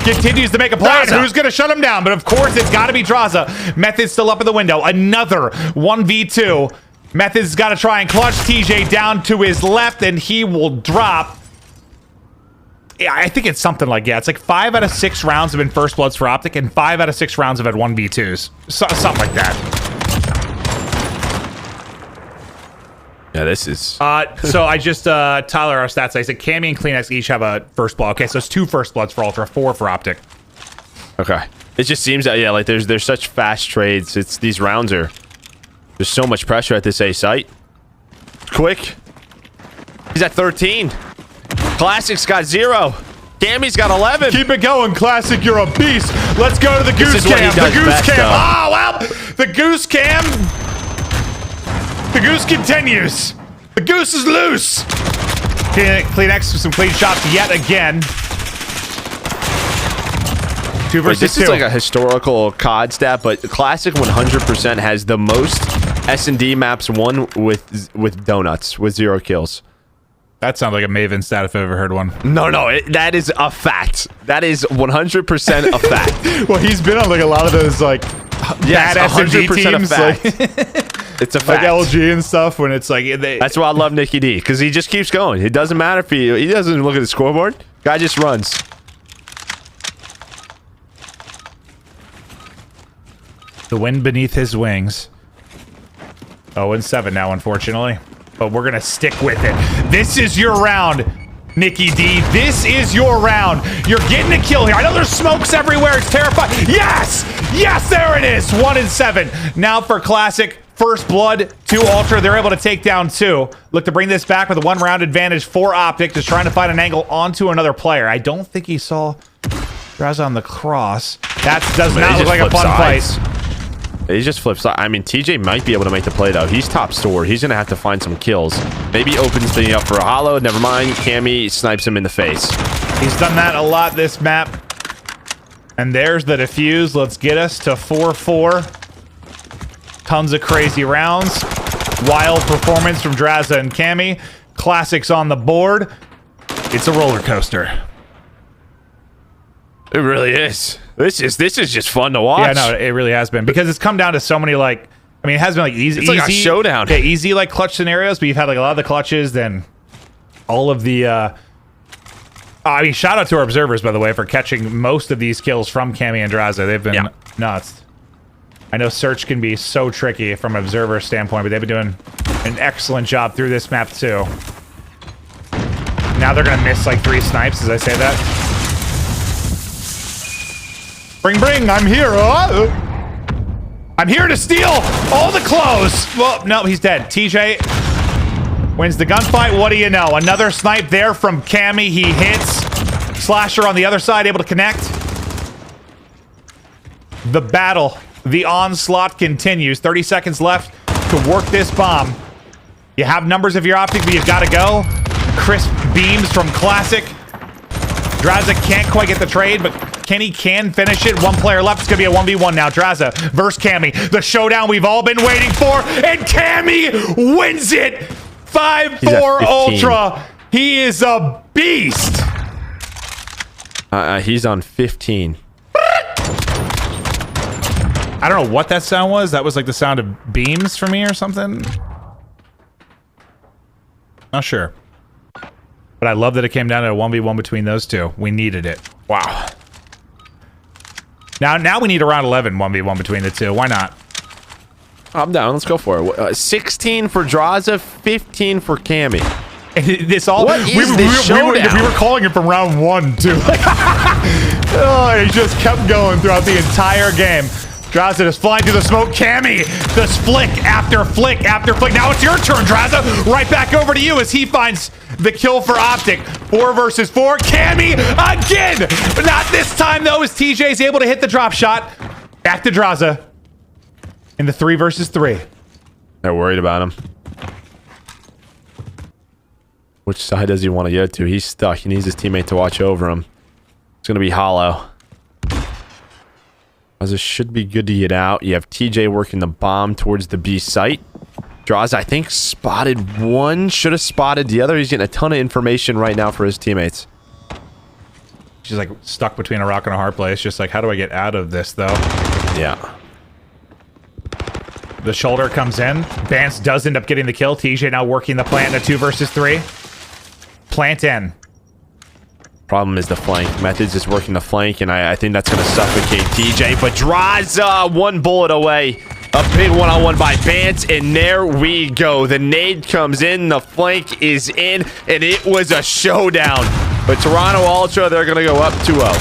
continues to make a play. Who's going to shut him down? But of course, it's got to be Draza. Method's still up in the window. Another 1v2. Method's got to try and clutch TJ down to his left, and he will drop. Yeah, I think it's something like, yeah, it's like 5 out of 6 rounds have been first bloods for OpTic, and 5 out of 6 rounds have had 1v2s. Something like that. Yeah, this is... So I just, Tyler, our stats, I said Cammy and Kleenex each have a first blood. Okay, so it's 2 first bloods for Ultra, 4 for OpTic. Okay. It just seems that, yeah, like there's such fast trades. These rounds are... There's so much pressure at this A site. Quick. He's at 13. Classic's got 0. Cammy's got 11. Keep it going, Classic. You're a beast. Let's go to the goose cam. The goose cam. Oh, well, the goose cam. The goose continues. The goose is loose. Kleenex with some clean shots yet again. 2 versus 2. This is like a historical COD stat, but Classic 100% has the most S&D maps won with donuts, with 0 kills. That sounds like a Maven stat if I've ever heard one. No, that is a fact. That is 100% a fact. Well, he's been on like a lot of those like bad S&D teams. Like, it's a fact. Like LG and stuff when it's like... That's why I love Nicky D, because he just keeps going. It doesn't matter if he doesn't look at the scoreboard. Guy just runs. The wind beneath his wings. 0-7 now, unfortunately. But we're going to stick with it. This is your round, Nicky D. This is your round. You're getting a kill here. I know there's smokes everywhere. It's terrifying. Yes! Yes, there it is. 1-7. Now for Classic. First blood to Ultra. They're able to take down 2. Look to bring this back with a 1-round advantage for OpTic. Just trying to find an angle onto another player. I don't think he saw Draza on the cross. That does not look like a fun fight. He just flips. I mean, TJ might be able to make the play, though. He's top store. He's going to have to find some kills. Maybe opens thing up for a Hollow. Never mind. Cammy snipes him in the face. He's done that a lot this map. And there's the defuse. Let's get us to 4-4. Tons of crazy rounds. Wild performance from Draza and Cammy. Classics on the board. It's a roller coaster. It really is. This is just fun to watch. Yeah, no, it really has been, because it's come down to so many, like, I mean, it has been like easy. It's like a showdown. Yeah, easy like clutch scenarios, but you've had like a lot of the clutches, then all of the I mean, shout out to our observers, by the way, for catching most of these kills from Cammy and Draza. They've been nuts. I know search can be so tricky from an observer standpoint, but they've been doing an excellent job through this map too. Now they're gonna miss like 3 snipes as I say that. Bring, I'm here. I'm here to steal all the clothes. Well, no, he's dead. TJ wins the gunfight. What do you know? Another snipe there from Cammy. He hits. Slasher on the other side, able to connect. The battle, the onslaught continues. 30 seconds left to work this bomb. You have numbers of your OpTic, but you've got to go. Crisp beams from Classic. Draza can't quite get the trade, but Kenny can finish it. 1 player left. It's going to be a 1v1 now. Draza versus Cammy. The showdown we've all been waiting for. And Cammy wins it. 5-4 Ultra. He is a beast. He's on 15. I don't know what that sound was. That was like the sound of beams for me or something. Not sure. But I love that it came down to a 1v1 between those two. We needed it. Wow. Now we need a round 11 1v1 between the two. Why not? I'm down. Let's go for it. 16 for Draza, 15 for Cammy. This all What is this showdown? We were calling it from round 1 too. Oh, he just kept going throughout the entire game. Draza just flying through the smoke. Cammy, this flick after flick after flick. Now it's your turn, Draza. Right back over to you as he finds the kill for OpTic. 4 versus 4. Cammy again. But not this time, though, as TJ's able to hit the drop shot. Back to Draza in the 3 versus 3. They're worried about him. Which side does he want to get to? He's stuck. He needs his teammate to watch over him. It's going to be hollow. Draza should be good to get out. You have TJ working the bomb towards the B site. Draza, I think, spotted one. Should have spotted the other. He's getting a ton of information right now for his teammates. She's like stuck between a rock and a hard place. Just like, how do I get out of this, though? Yeah. The shoulder comes in. Vance does end up getting the kill. TJ now working the plant in a 2 versus 3. Plant in. Problem is the flank. Methods is working the flank, and I think that's going to suffocate TJ. But Draza, 1 bullet away. A big one-on-one by Vance, and there we go. The nade comes in, the flank is in, and it was a showdown. But Toronto Ultra, they're going to go up 2-0.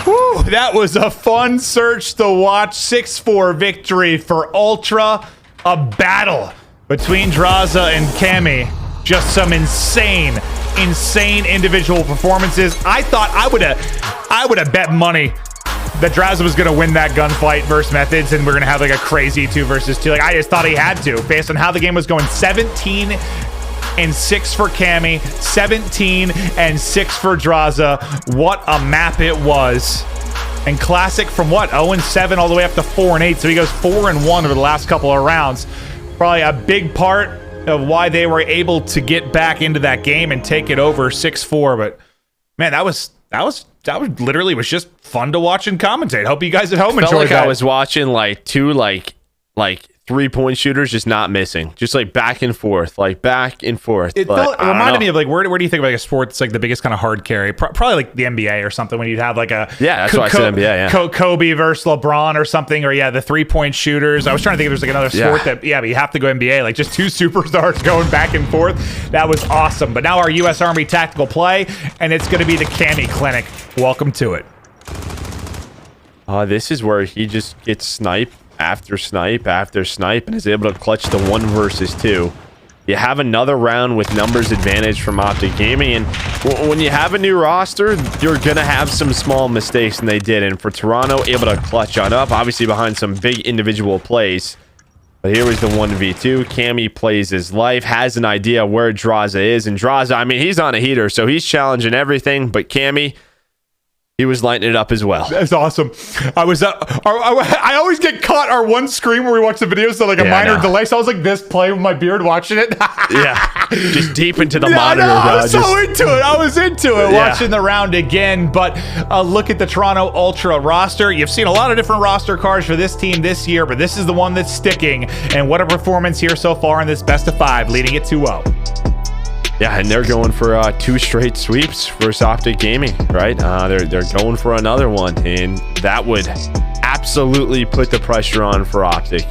Whew, that was a fun search to watch. 6-4 victory for Ultra. A battle between Draza and Cammy. Just some insane individual performances. I thought I would have bet money that Draza was going to win that gunfight versus Methods, and we're going to have like a crazy 2 versus 2. Like, I just thought he had to, based on how the game was going. 17-6 for Cammy, 17-6 for Draza. What a map it was. And Classic from what? 0-7 all the way up to 4-8. So he goes 4-1 over the last couple of rounds. Probably a big part of why they were able to get back into that game and take it over 6-4. But man, that was literally was just fun to watch and commentate. Hope you guys at home enjoyed that. I was watching like 2 like 3-point shooters just not missing, just like back and forth. It reminded me of like where do you think of like a sport that's like the biggest kind of hard carry? Probably like the NBA or something, when you'd have like a that's why I said NBA. Yeah, Kobe versus LeBron or something, or the 3-point shooters. I was trying to think if there's like another sport that but you have to go NBA, like just 2 superstars going back and forth. That was awesome. But now our U.S. Army tactical play, and it's going to be the Cammy Clinic. Welcome to it. This is where he just gets snipe after snipe after snipe and is able to clutch the 1 versus 2. You have another round with numbers advantage from OpTic Gaming, and when you have a new roster, you're gonna have some small mistakes, and they did. And for Toronto, able to clutch on up, obviously behind some big individual plays. But here was the 1v2. Cammy plays his life, has an idea where Draza is, and Draza, I mean, he's on a heater, so he's challenging everything. But Cammy, he was lighting it up as well. That's awesome. I always get caught our one screen where we watch the videos, so like a minor delay. So I was like this play with my beard watching it. Just deep into the monitor. I was so into it. I was into it watching the round again. But look at the Toronto Ultra roster. You've seen a lot of different roster cards for this team this year, but this is the one that's sticking. And what a performance here so far in this best of 5, leading it 2-0. Yeah, and they're going for 2 straight sweeps versus OpTic Gaming, right? They're going for another one, and that would absolutely put the pressure on for OpTic.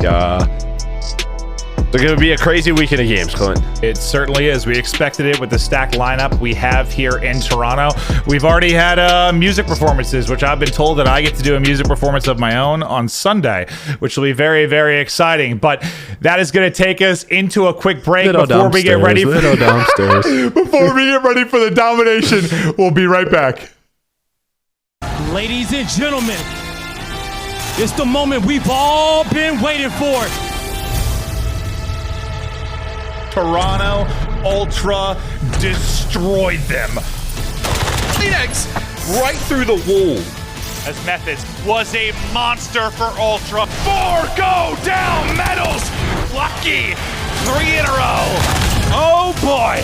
They're going to be a crazy weekend of games, Clint. It certainly is. We expected it with the stacked lineup we have here in Toronto. We've already had music performances, which I've been told that I get to do a music performance of my own on Sunday, which will be very, very exciting. But that is going to take us into a quick break before we get ready for before we get ready for the domination. We'll be right back. Ladies and gentlemen, it's the moment we've all been waiting for. Toronto Ultra destroyed them. Phoenix right through the wall. As Methods was a monster for Ultra. 4 go down medals. Lucky 3 in a row. Oh boy.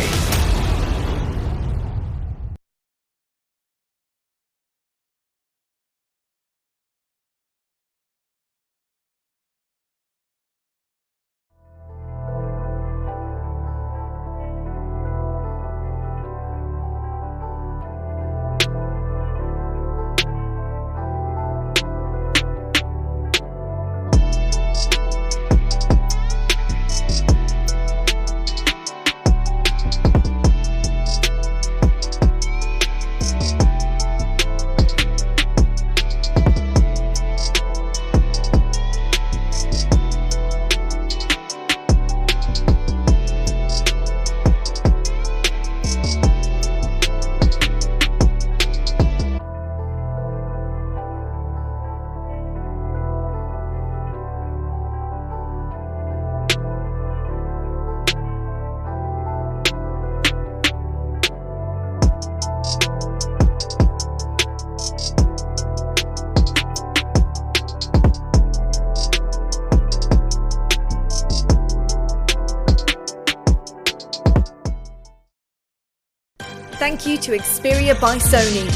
Thank you to Xperia by Sony,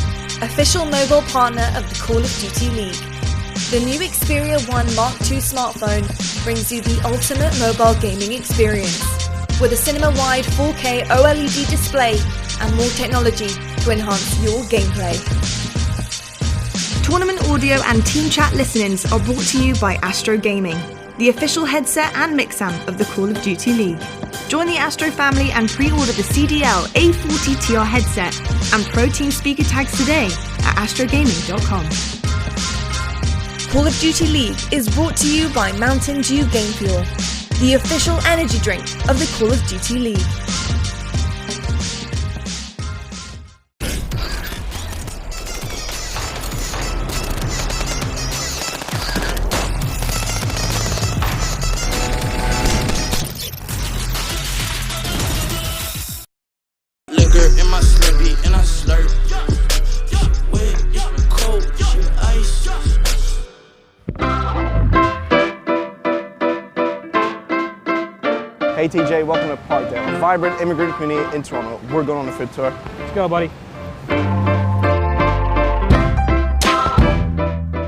official mobile partner of the Call of Duty League. The new Xperia 1 Mark II smartphone brings you the ultimate mobile gaming experience, with a cinema-wide 4K OLED display and more technology to enhance your gameplay. Tournament audio and team chat listenings are brought to you by Astro Gaming, the official headset and mix-amp of the Call of Duty League. Join the Astro family and pre-order the CDL A40TR headset and Pro Team speaker tags today at astrogaming.com. Call of Duty League is brought to you by Mountain Dew Game Fuel, the official energy drink of the Call of Duty League. In my slurpee and I slurp. Wet, cold, ice. Hey TJ, welcome to Parkdale, a vibrant immigrant community in Toronto. We're going on a food tour. Let's go, buddy.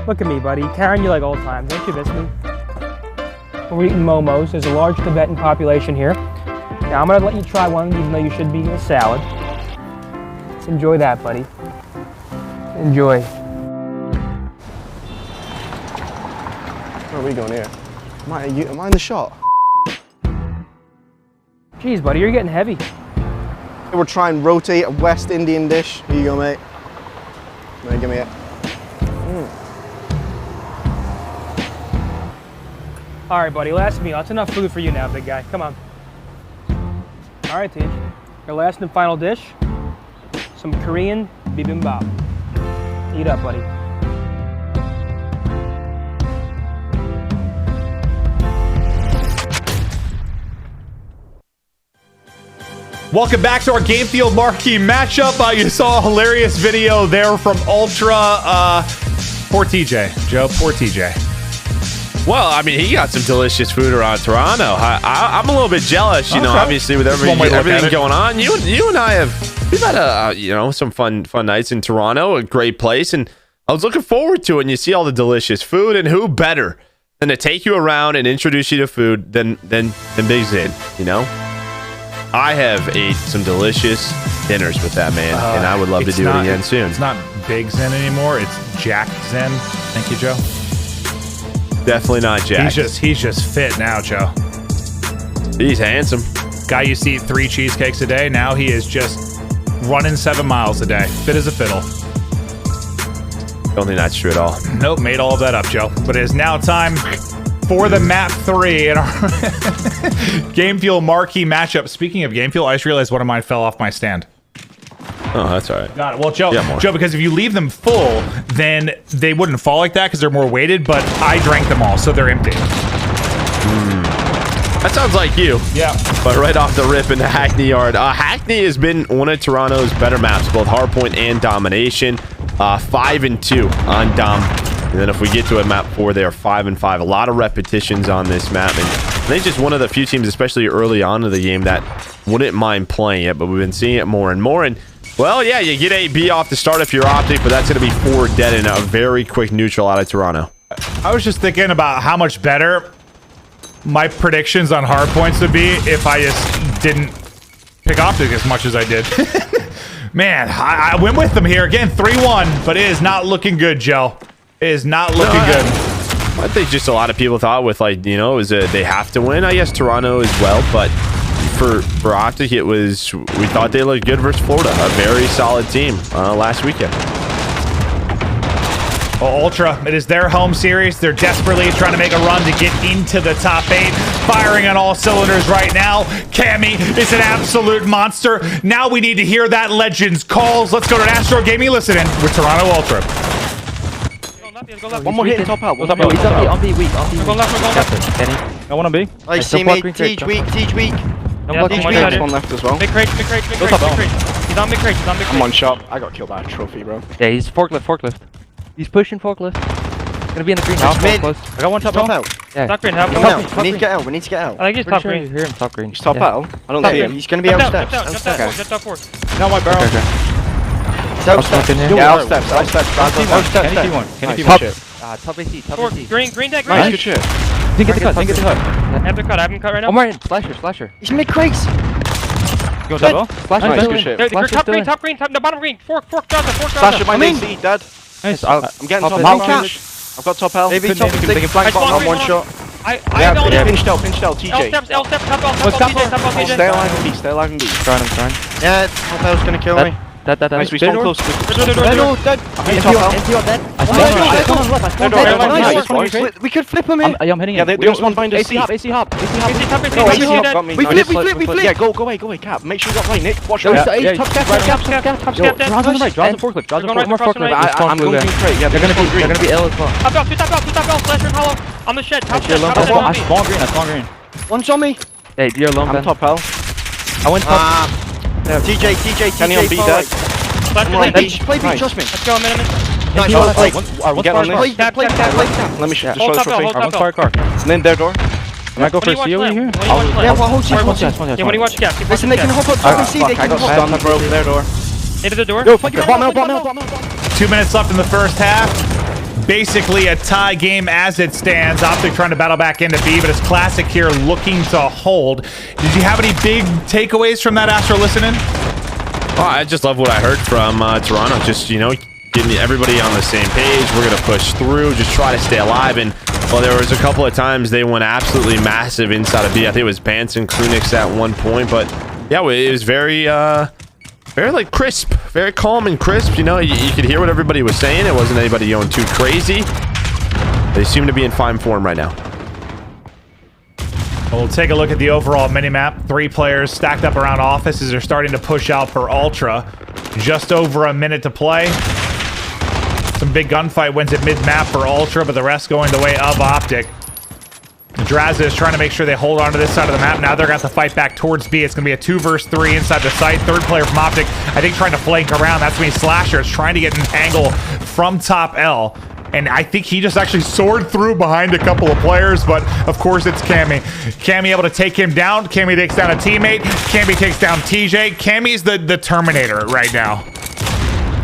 Look at me, buddy. Carrying you like old times. Don't you miss me? We're eating momos. There's a large Tibetan population here. Now I'm gonna let you try one, even though you should be eating a salad. Enjoy that, buddy. Enjoy. Where are we going here? Am I in the shot? Jeez, buddy, you're getting heavy. We're trying rotate a West Indian dish. Here you go, mate. No, give me it. All right, buddy, last meal. That's enough food for you now, big guy. Come on. All right, Tej. Your last and final dish, some Korean bibimbap. Eat up, buddy. Welcome back to our Game Field Marquee matchup. You saw a hilarious video there from Ultra. Poor TJ. Joe, poor TJ. Well, I mean, he got some delicious food around Toronto. I'm a little bit jealous, you know, obviously with everything going on. You and I we've had some fun nights in Toronto, a great place, and I was looking forward to it. And you see all the delicious food, and who better than to take you around and introduce you to food than Big Zid, you know? I have ate some delicious dinners with that man, and I would love to do it again soon. It's not Big Zen anymore. It's Jack Zen. Thank you, Joe. Definitely not Jack. He's just fit now, Joe. He's handsome. Guy used to eat 3 cheesecakes a day. Now he is just running 7 miles a day. Fit as a fiddle. Don't think that's true at all. Nope, made all of that up, Joe. But it is now time for the map 3 in our Game Fuel Marquee matchup. Speaking of Game Fuel, I just realized one of mine fell off my stand. Oh, that's all right. Got it. Well, Joe, because if you leave them full, then they wouldn't fall like that because they're more weighted, but I drank them all, so they're empty. That sounds like you. Yeah. But right off the rip in the Hackney Yard. Hackney has been one of Toronto's better maps, both hardpoint and domination. 5 and 2 on Dom. And then if we get to a map 4, they are 5 and 5. A lot of repetitions on this map. And I think just one of the few teams, especially early on in the game, that wouldn't mind playing it. But we've been seeing it more and more. And, well, yeah, you get 8B off the start if you're OpTic, but that's going to be 4 dead and a very quick neutral out of Toronto. I was just thinking about how much better my predictions on hardpoints would be if I just didn't pick OpTic as much as I did. Man, I went with them here. Again, 3-1, but it is not looking good, Joe. It is not looking good. I think just a lot of people thought with, like, you know, they have to win. I guess Toronto as well, but for OpTic, it was, we thought they looked good versus Florida. A very solid team last weekend. Well, Ultra, it is their home series. They're desperately trying to make a run to get into the top 8. Firing on all cylinders right now. Cammy is an absolute monster. Now we need to hear that Legends calls. Let's go to Astro Gaming. Listen in with Toronto Ultra. One more hit in top out. He's on B weak. Go left, Kenny. I want to B. Nice teammate. Teach weak. Teach weak. One left as well. Big crate. He's on big crate. I'm one shot. I got killed by a trophy, bro. Yeah, he's forklift. He's pushing forklift. Gonna be in the greenhouse. Mid. I got one top out. Yeah. Top green. We need to get out. We need to get out. I think he's top green. You hear him top green. He's top out. I don't see him. He's gonna be out steps. Jump top 4. No, my barrel. Top steps. Yeah, out steps. Out steps. Kenny T1. Top AC. Green deck. Nice, good shit. Think get the cut. I haven't cut right now. I'm right. Flasher. He's mid crates. Go top. Flash. Nice, good shit. Top green. No, bottom green. Fork. Flash at my AC, dead. Nice. I'm getting top L. I've got top L. Maybe top. They can flank bottom on one shot. I know. Pinched L, TJ. L steps, top L. Stay alive and B. I'm trying. Yeah, top L's gonna kill me. That. Nice, we spawn close to Dead. We could flip him in. I'm hitting him. Yeah, they just one bind AC hop. AC hop. Got me. We flip. Yeah, go away, Cap. Make sure you got right, Nick. Watch out. Top step. Draws on the right. Draws the forklift. Draws the forklift. I'm going green crate. Yeah, they're gonna be L as well. Top out. Flasher and hollow. On the shed. Top step. I spawn green. One's on me. Hey, you're alone. I'm top L. I went top. TJ. Kenny on B dead. Play B, trust me. Let's go, minute. Nice, get on this. Play cap. Let me show the trophy. One fire car. And then their door. Can I go for a C over here? Yeah, well, hold C. Yeah, when you watch cap. Listen, they can hop up. They can see. They can hop up. Stun, bro. Their door. Into the door. Bottom. 2 minutes left in the first half. Basically a tie game as it stands. OpTic trying to battle back into B, but it's Classic here looking to hold. Did you have any big takeaways from that, Astro, listening? Oh, I just love what I heard from Toronto. Just, you know, getting everybody on the same page. We're going to push through, just try to stay alive. And, well, there was a couple of times they went absolutely massive inside of B. I think it was Bance and Krunix at one point. But, yeah, it was very, like, crisp. Very calm and crisp. You know, you could hear what everybody was saying. It wasn't anybody going too crazy. They seem to be in fine form right now. We'll take a look at the overall minimap. 3 players stacked up around offices are starting to push out for Ultra. Just over a minute to play. Some big gunfight wins at mid-map for Ultra, but the rest going the way of OpTic. Drazza is trying to make sure they hold on to this side of the map. Now they're going to have to fight back towards B. It's going to be a 2 versus 3 inside the site. Third player from OpTic, I think, trying to flank around. That's me. Slasher is trying to get an angle from top L. And I think he just actually soared through behind a couple of players, but of course it's Cammy. Cammy able to take him down. Cammy takes down a teammate. Cammy takes down TJ. Cammy's the Terminator right now.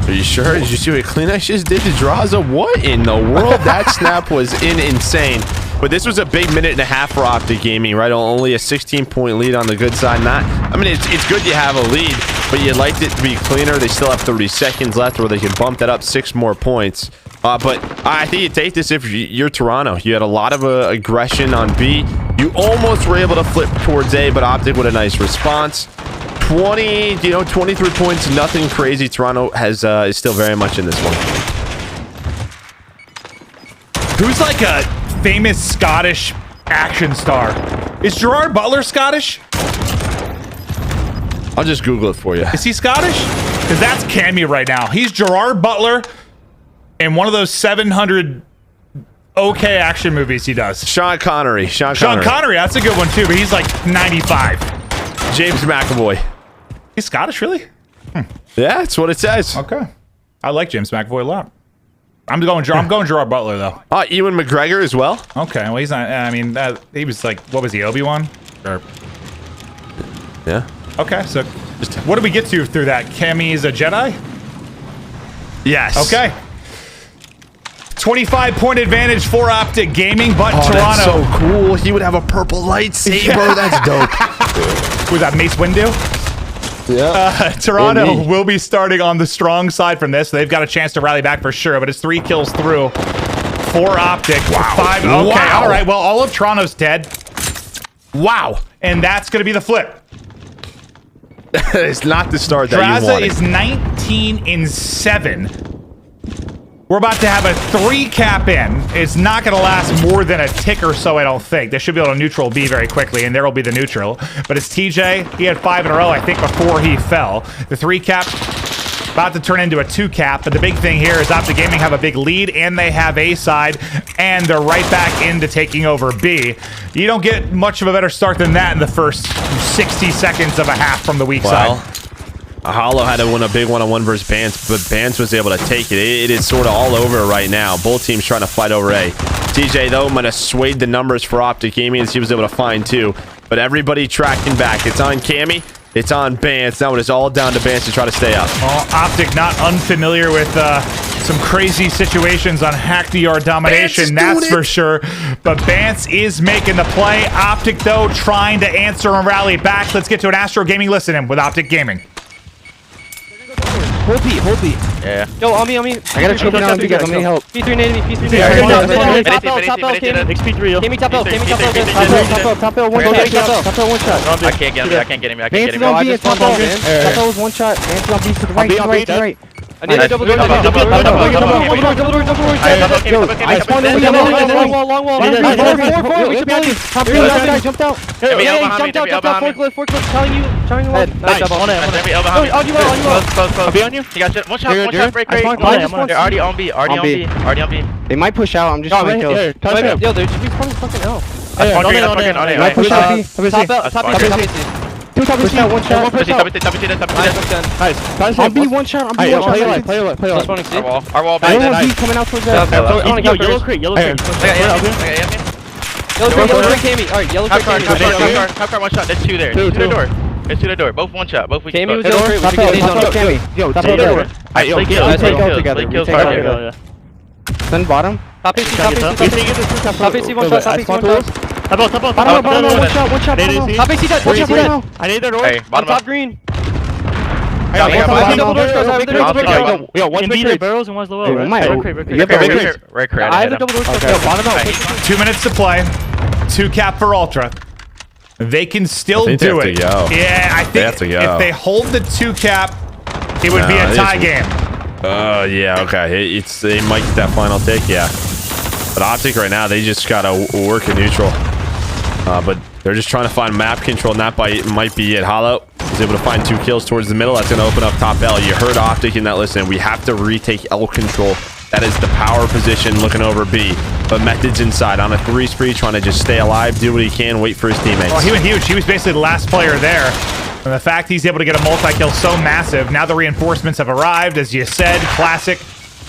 Are you sure? Did you see what Kleenex just did to Drazza? What in the world? That snap was insane. But this was a big minute and a half for OpTic Gaming, right? Only a 16-point lead on the good side. I mean, it's good you have a lead, but you'd like it to be cleaner. They still have 30 seconds left where they can bump that up 6 more points. But I think you take this if you're Toronto. You had a lot of aggression on B. You almost were able to flip towards A, but OpTic with a nice response. 23 points, nothing crazy. Toronto is still very much in this one. Who's like a famous Scottish action star? Is Gerard Butler Scottish? I'll just Google it for you. Is he Scottish? Because that's Cammy right now. He's Gerard Butler in one of those 700 okay action movies he does. Sean Connery. Sean Connery, that's a good one too, but he's like 95. James McAvoy. He's Scottish, really? Yeah, that's what it says. Okay. I like James McAvoy a lot. I'm going Gerard Butler, though. Ewan McGregor as well? Okay, well, he's not... I mean, he was like... What was he, Obi-Wan? Or... Yeah. Okay, so... What did we get to through that? Cammy's a Jedi? Yes. Okay. 25-point advantage for OpTic Gaming, but Toronto... That's so cool. He would have a purple lightsaber. Yeah. That's dope. Was that Mace Windu? Yeah. Toronto will be starting on the strong side from this. They've got a chance to rally back for sure, but it's 3 kills through for OpTic. Wow. 5. Okay, wow. All right. Well, all of Toronto's dead. Wow. And that's going to be the flip. It's not the start that you wanted. Draza is 19-7. We're about to have a 3 cap in. It's not going to last more than a tick or so, I don't think. They should be able to neutral B very quickly, and there will be the neutral. But it's TJ. He had 5 in a row, I think, before he fell. The 3 cap about to turn into a 2 cap. But the big thing here is OpTic Gaming have a big lead, and they have A side, and they're right back into taking over B. You don't get much of a better start than that in the first 60 seconds of a half from the weak side. Hollow had to win a big one-on-one versus Bance, but Bance was able to take it. It is sort of all over right now. Both teams trying to fight over A. TJ, though, might have swayed the numbers for OpTic Gaming as he was able to find 2. But everybody tracking back. It's on Cammy. It's on Bance. Now it is all down to Bance to try to stay up. OpTic not unfamiliar with some crazy situations on Hackney Yard domination, that's for sure. But Bance is making the play. OpTic, though, trying to answer and rally back. Let's get to an Astro Gaming listen-in with OpTic Gaming. Hold P. Yeah. Yo, on me. I gotta choke down. You guys, let me help. P3 enemy. Top L. XP3. Give me top L. Top L, one shot. I can't get him. Vance is on B and top L. Top L is one shot. Vance is on B to the right. I need a double door. I spawned in long wall. Top jumped out. Forklift, telling you. I'll be on you. He got shit. One shot, break. They're already on B. They might push out. I'm just trying to kill. Yo, they're just respawning fucking L. Might push out B. Top Push out, one shot. Nice. On B, one shot. Play alive. Our wall. Everyone B coming out towards that. Yellow crate. Yellow crate, Cammy. Alright, yellow crate, Cammy. Top car, one shot. There's 2 there. It's to the door. Both one shot. Both we can Cammy was yellow crate. Cammy. Yo, top door. Let's take all together. Send bottom. Top AC, one shot. Top shot. Top AC dead. I need the door. On top green. Yo, one's big barrels and one's low. Red crate. I have the double door. Bottom out. 2 minutes to play. 2 cap for Ultra. They can still do it. Yeah, I think if they hold the 2 cap, it would be a tie game. Yeah, okay. They might get that final take, yeah. But OpTic right now, they just gotta work in neutral. But they're just trying to find map control, and that might be it. Hollow is able to find 2 kills towards the middle. That's going to open up top L. You heard OpTic in that listen. We have to retake L control. That is the power position looking over B. But Method's inside on a 3 spree, trying to just stay alive, do what he can, wait for his teammates. Well, he went huge. He was basically the last player there. And the fact he's able to get a multi-kill so massive. Now the reinforcements have arrived, as you said. Classic.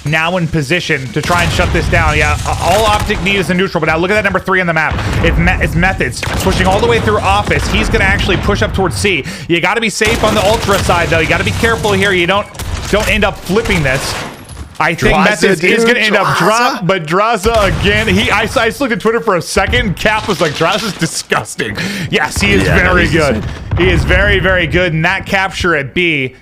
Now in position to try and shut this down. Yeah, all OpTic need is a neutral, but now look at that number 3 on the map. It's Methods pushing all the way through office. He's going to actually push up towards C. You got to be safe on the Ultra side, though. You got to be careful here. You don't end up flipping this. I think Methods is going to end up drop, but Draza again. I just looked at Twitter for a second. Cap was like, Draza's disgusting. Yes, he is very good. He is very, very good. And that capture at B,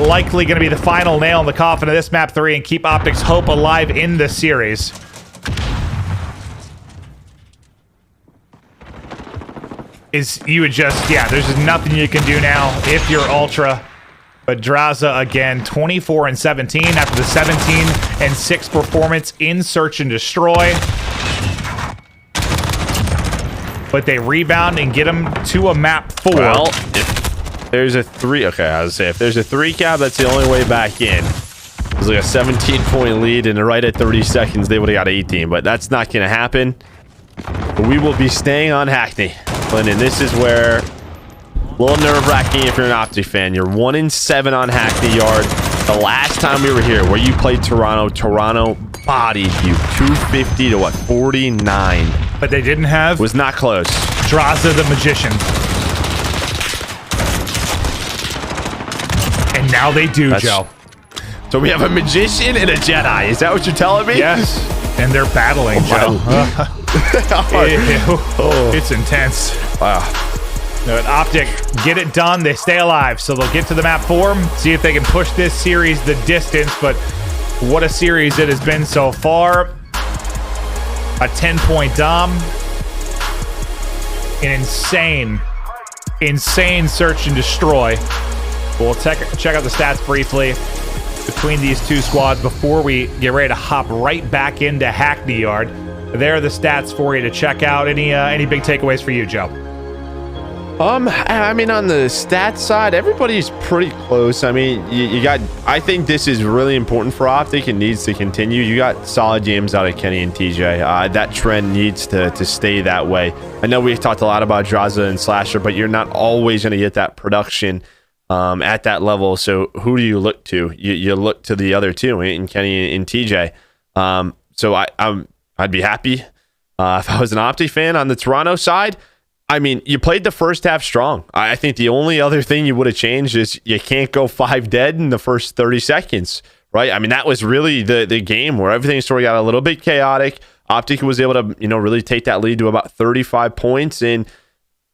likely going to be the final nail in the coffin of this map 3 and keep OpTic's hope alive in the series. You would just, there's just nothing you can do now if you're Ultra. But Draza again, 24 and 17 after the 17 and 6 performance in Search and Destroy. But they rebound and get them to a map 4. Well, if there's a 3, okay, I was say if there's a 3 cap, that's the only way back in. There's like a 17-point lead, and right at 30 seconds, they would have got 18. But that's not going to happen. But we will be staying on Hackney, Clinton. This is where. A little nerve-wracking if you're an OpTic fan. You're 1-7 on Hackney Yard. The last time we were here, where you played Toronto bodied you 250 to 49. But they didn't have. Was not close. Draza the Magician. And now they do, Joe. So we have a Magician and a Jedi. Is that what you're telling me? Yes. And they're battling, Joe. It's intense. Wow. But OpTic get it done. They stay alive, so they'll get to the map 4, see if they can push this series the distance. But what a series it has been so far. A 10-point dom. An insane search and destroy. We'll check out the stats briefly between these two squads before we get ready to hop right back into Hackney Yard. There are the stats for you to check out. Any big takeaways for you, Joe? I mean, on the stats side, everybody's pretty close. I mean, you got. I think this is really important for OpTic. It needs to continue. You got solid games out of Kenny and TJ. That trend needs to stay that way. I know we've talked a lot about Draza and Slasher, but you're not always going to get that production at that level. So who do you look to? You look to the other two, in Kenny and TJ. So I'd be happy if I was an OpTic fan on the Toronto side. I mean, you played the first half strong. I think the only other thing you would have changed is you can't go 5 dead in the first 30 seconds, right? I mean, that was really the game where everything sort of got a little bit chaotic. OpTic was able to, really take that lead to about 35 points. And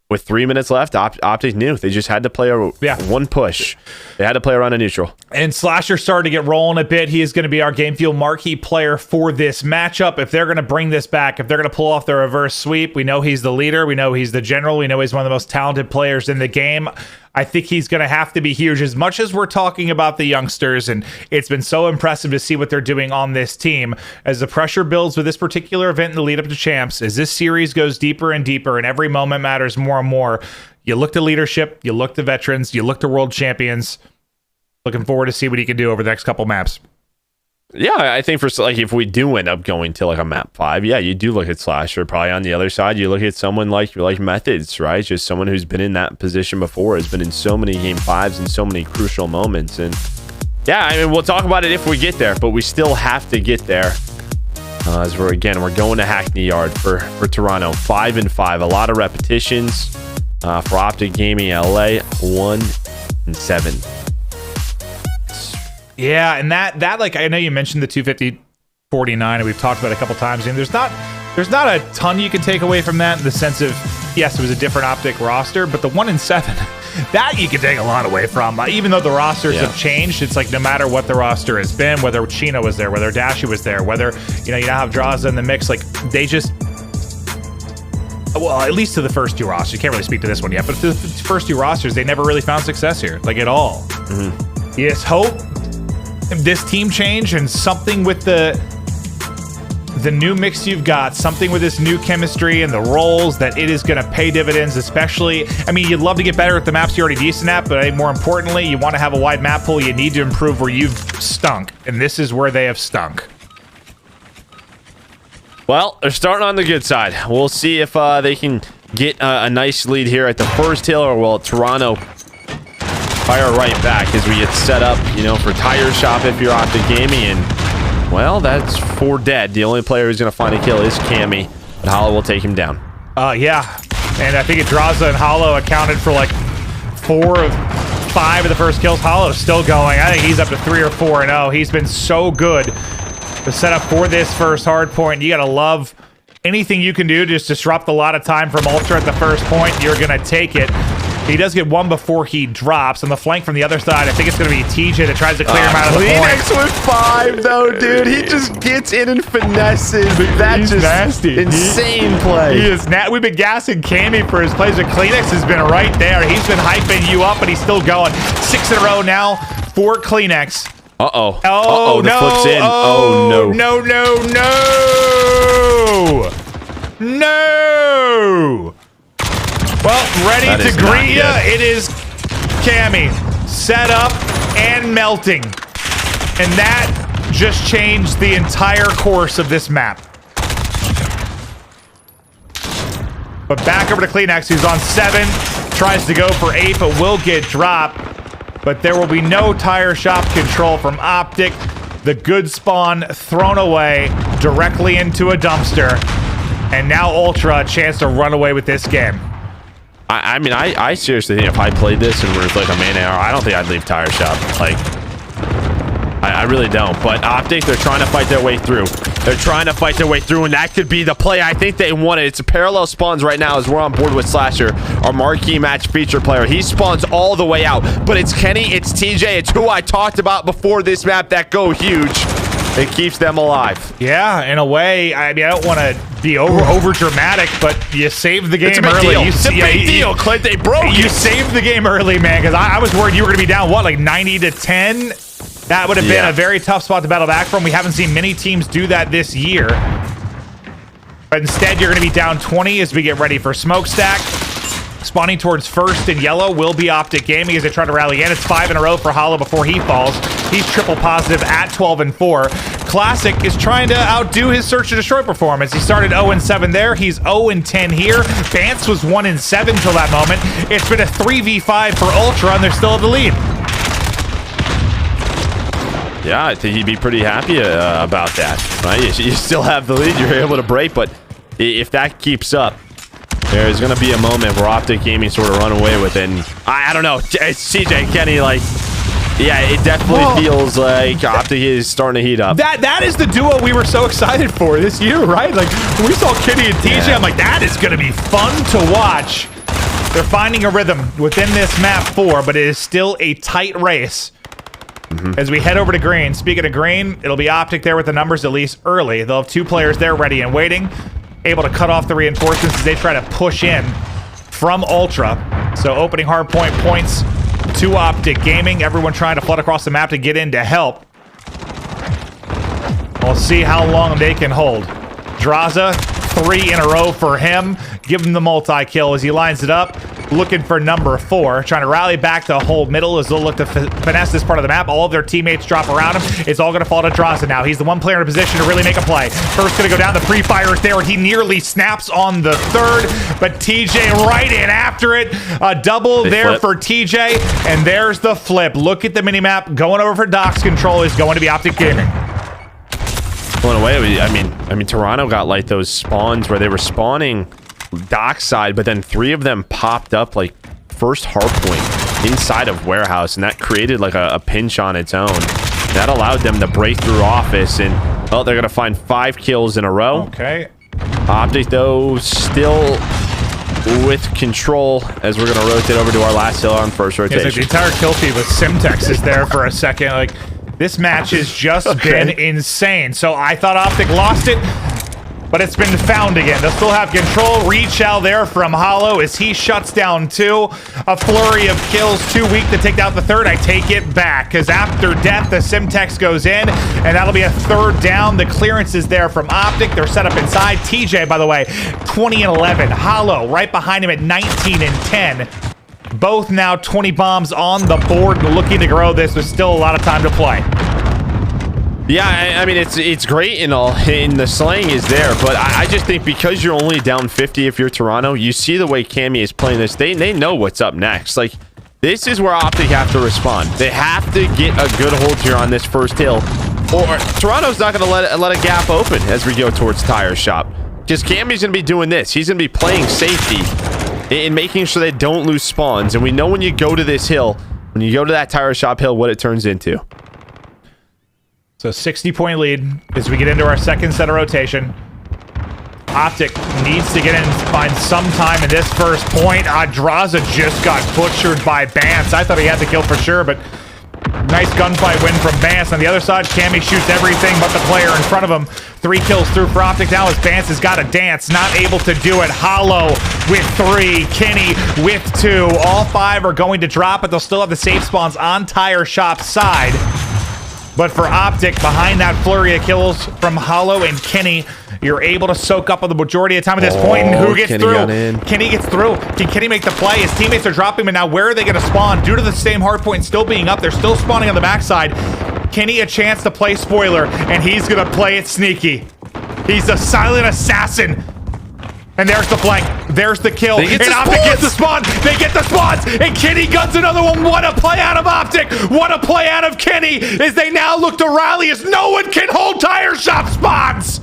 with 3 minutes left, OpTic knew they just had to play one push. They had to play around a neutral. And Slasher started to get rolling a bit. He is going to be our game fuel marquee player for this matchup. If they're going to bring this back, if they're going to pull off the reverse sweep, we know he's the leader. We know he's the general. We know he's one of the most talented players in the game. I think he's going to have to be huge. As much as we're talking about the youngsters, and it's been so impressive to see what they're doing on this team, as the pressure builds with this particular event in the lead up to champs, as this series goes deeper and deeper and every moment matters more and more, you look to leadership, you look to veterans, you look to world champions. Looking forward to see what he can do over the next couple maps. Yeah, I think if we do end up going to a map 5, you do look at Slasher. Probably on the other side, you look at someone like Methods, right? Just someone who's been in that position before, has been in so many game 5s and so many crucial moments. And I mean, we'll talk about it if we get there, but we still have to get there. As we're going to Hackney Yard for Toronto, 5-5, a lot of repetitions for OpTic Gaming LA, 1-7. Yeah, and that I know you mentioned the 250-49, and we've talked about it a couple times, and there's not a ton you can take away from that in the sense of, yes, it was a different OpTic roster, but the 1-7, that you can take a lot away from. Even though the rosters have changed, it's like no matter what the roster has been, whether Chino was there, whether Dashi was there, whether you now have Draza in the mix, like they just, well, at least to the first two rosters, you can't really speak to this one yet, but to the first two rosters, they never really found success here, like at all. Mm-hmm. Yes, hope this team change and something with the new mix you've got, something with this new chemistry and the roles, that it is going to pay dividends, especially, I mean, you'd love to get better at the maps you're already decent at, but more importantly, you want to have a wide map pool. You need to improve where you've stunk, and this is where they have stunk. Well, they're starting on the good side. We'll see if they can get a nice lead here at the first hill, or will Toronto fire right back as we get set up, for tire shop if you're OpTic Gaming. And, well, that's 4 dead. The only player who's going to find a kill is Cammy, but Hollow will take him down. Yeah. And I think Draza and Hollow accounted for like 4 of 5 of the first kills. Hollow's still going. I think he's up to 3 or 4-0. He's been so good to set up for this first hard point. You got to love anything you can do to just disrupt a lot of time from Ultra at the first point. You're going to take it. He does get one before he drops. On the flank from the other side, I think it's going to be TJ that tries to clear him out of the point. Kleenex with 5, though, dude. He just gets in and finesses. That's just nasty. Insane play. He is we've been gassing Cammy for his plays, but Kleenex has been right there. He's been hyping you up, but he's still going. 6 in a row now for Kleenex. Uh-oh. Oh, the no. flip's in. Oh, no. No. Well, ready to greet ya. It is Cammy. Set up and melting. And that just changed the entire course of this map. But back over to Kleenex, who's on 7. Tries to go for 8, but will get dropped. But there will be no tire shop control from OpTic. The good spawn thrown away directly into a dumpster. And now Ultra a chance to run away with this game. I mean, I seriously think if I played this and was like a main AR, I don't think I'd leave tire shop. Like, I really don't. But OpTic, they're trying to fight their way through. And that could be the play I think they wanted. It's a parallel spawns right now as we're on board with Slasher, our marquee match feature player. He spawns all the way out. But it's Kenny, it's TJ, it's who I talked about before this map that go huge. It keeps them alive. Yeah, in a way. I mean, I don't want to be over dramatic, but you saved the game early. It's a big deal, Clint. They broke it. You saved the game early, man, because I was worried you were going to be down, what, like 90-10? That would have been a very tough spot to battle back from. We haven't seen many teams do that this year. But instead, you're going to be down 20 as we get ready for Smokestack. Spawning towards first in yellow will be OpTic Gaming as they try to rally in. It's 5 in a row for Hollow before he falls. He's triple positive at 12-4. Classic is trying to outdo his Search and Destroy performance. He started 0-7 there. He's 0-10 here. Vance was 1-7 till that moment. It's been a 3v5 for Ultra, and they're still at the lead. Yeah, I think he'd be pretty happy about that, right? You still have the lead. You're able to break, but if that keeps up, there's going to be a moment where OpTic Gaming sort of run away with it. And I don't know. It's CJ, Kenny, like, yeah, it definitely feels like OpTic is starting to heat up. That is the duo we were so excited for this year, right? Like, when we saw Kenny and TJ, I'm like, that is going to be fun to watch. They're finding a rhythm within this map 4, but it is still a tight race. As we head over to green. Speaking of green, it'll be OpTic there with the numbers, at least early. They'll have 2 players there ready and waiting, able to cut off the reinforcements as they try to push in from Ultra. So opening hard point points to OpTic Gaming. Everyone trying to flood across the map to get in to help. We'll see how long they can hold. Draza, 3 in a row for him. Give him the multi-kill as he lines it up. Looking for number 4. Trying to rally back to hold middle as they'll look to finesse this part of the map. All of their teammates drop around him. It's all going to fall to Draza now. He's the one player in a position to really make a play. First going to go down. The pre-fire is there, and he nearly snaps on the 3rd. But TJ right in after it. A double Big there flip for TJ. And there's the flip. Look at the minimap. Going over for Doc's control is going to be OpTic Gaming. Going away. I mean, Toronto got like those spawns where they were spawning dockside, but then 3 of them popped up like first hard point inside of warehouse, and that created like a pinch on its own. That allowed them to break through office, and well, they're gonna find 5 kills in a row. Okay. OpTic though still with control as we're gonna rotate over to our last hill on first rotation. Like the entire kill feed with Simtex is there for a second. Like, this match has just been insane. So I thought OpTic lost it, but it's been found again. They'll still have control. Reach out there from Hollow as he shuts down 2. A flurry of kills, too weak to take out the 3rd. I take it back, because after death, the Simtex goes in, and that'll be a 3rd down. The clearance is there from OpTic. They're set up inside. TJ, by the way, 20-11. Hollow right behind him at 19-10. Both now 20 bombs on the board, looking to grow this with still a lot of time to play. Yeah, I mean, it's great and all, and the slang is there, but I just think because you're only down 50 if you're Toronto, you see the way Cammy is playing this, they know what's up next. Like, this is where OpTic have to respond. They have to get a good hold here on this first hill, or Toronto's not going to let a gap open as we go towards tire shop. Because Cammy's going to be doing this. He's going to be playing safety and making sure they don't lose spawns. And we know when you go to this hill, when you go to that tire shop hill, what it turns into. So 60-point lead as we get into our second set of rotation. OpTic needs to get in and find some time in this first point. Adraza just got butchered by Bance. I thought he had the kill for sure, but nice gunfight win from Bance. On the other side, Cammy shoots everything but the player in front of him. 3 kills through for OpTic now as Bance has got to dance. Not able to do it. Hollow with 3. Kenny with 2. All 5 are going to drop, but they'll still have the safe spawns on tire shop side. But for OpTic, behind that flurry of kills from Hollow and Kenny, you're able to soak up on the majority of time at this point. And who gets through? Kenny gets through. Can Kenny make the play? His teammates are dropping, but now where are they going to spawn? Due to the same hard point still being up, they're still spawning on the backside. Kenny a chance to play spoiler, and he's going to play it sneaky. He's a silent assassin. And there's the flank. There's the kill. And OpTic gets the spawn. They get the spawns. And Kenny guns another one. What a play out of OpTic. What a play out of Kenny as they now look to rally as no one can hold tire shop spawns.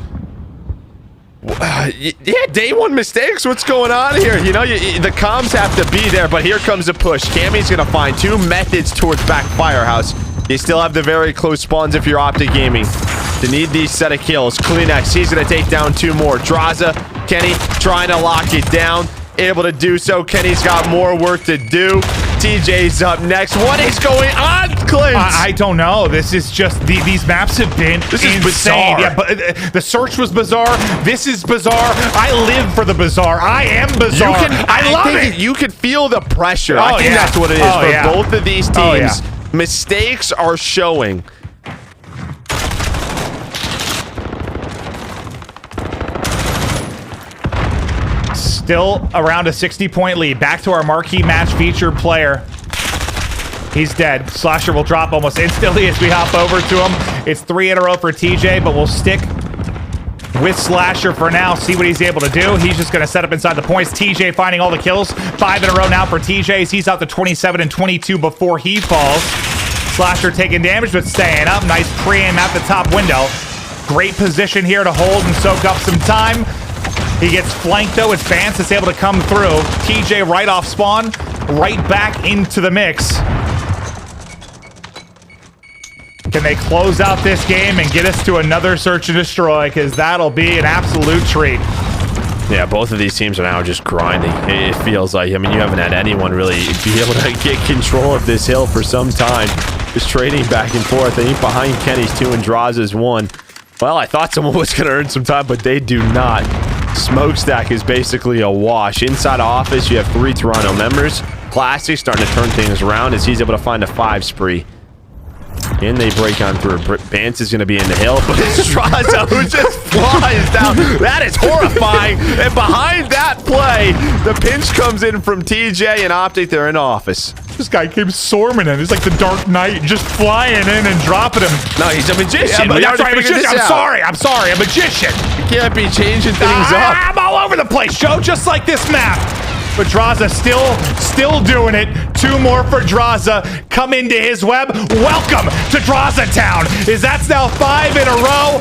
Yeah, day one mistakes. What's going on here? You know, the comms have to be there, but here comes a push. Cammy's going to find 2 methods towards back firehouse. You still have the very close spawns if you're OpTic Gaming. To need these set of kills. Kleenex, he's going to take down 2 more. Draza, Kenny trying to lock it down. Able to do so. Kenny's got more work to do. TJ's up next. What is going on, Clint? I don't know. This is just these maps have been insane. Bizarre. Yeah, but the search was bizarre. This is bizarre. I live for the bizarre. I am bizarre. I love it. You can feel the pressure. I think that's what it is for both of these teams. Mistakes are showing. Still around a 60-point lead. Back to our marquee match featured player. He's dead. Slasher will drop almost instantly as we hop over to him. It's 3 in a row for TJ, but we'll stick with Slasher for now. See what he's able to do. He's just going to set up inside the points. TJ finding all the kills. 5 in a row now for TJ. He's out to 27 and 22 before he falls. Slasher taking damage, but staying up. Nice pre-aim at the top window. Great position here to hold and soak up some time. He gets flanked, though, as Bance is able to come through. TJ right off spawn, right back into the mix. Can they close out this game and get us to another search and destroy? Because that'll be an absolute treat. Yeah, both of these teams are now just grinding. It feels like, I mean, you haven't had anyone really be able to get control of this hill for some time. Just trading back and forth. I think behind Kenny's 2 and Draza's 1. Well, I thought someone was going to earn some time, but they do not. Smokestack is basically a wash. Inside office, you have 3 Toronto members. Classic starting to turn things around as he's able to find a 5 spree. And they break on through. Bance is going to be in the hill, but it's Straza who just flies down. That is horrifying. And behind that play, the pinch comes in from TJ and OpTic. They're in office. This guy came storming in. It's like the Dark Knight, just flying in and dropping him. No, he's a magician. Yeah, that's right, magician. I'm sorry, a magician. You can't be changing things up. I'm all over the place, Joe, just like this map. But Draza still doing it. 2 more for Draza. Come into his web. Welcome to Draza Town. That's now 5 in a row.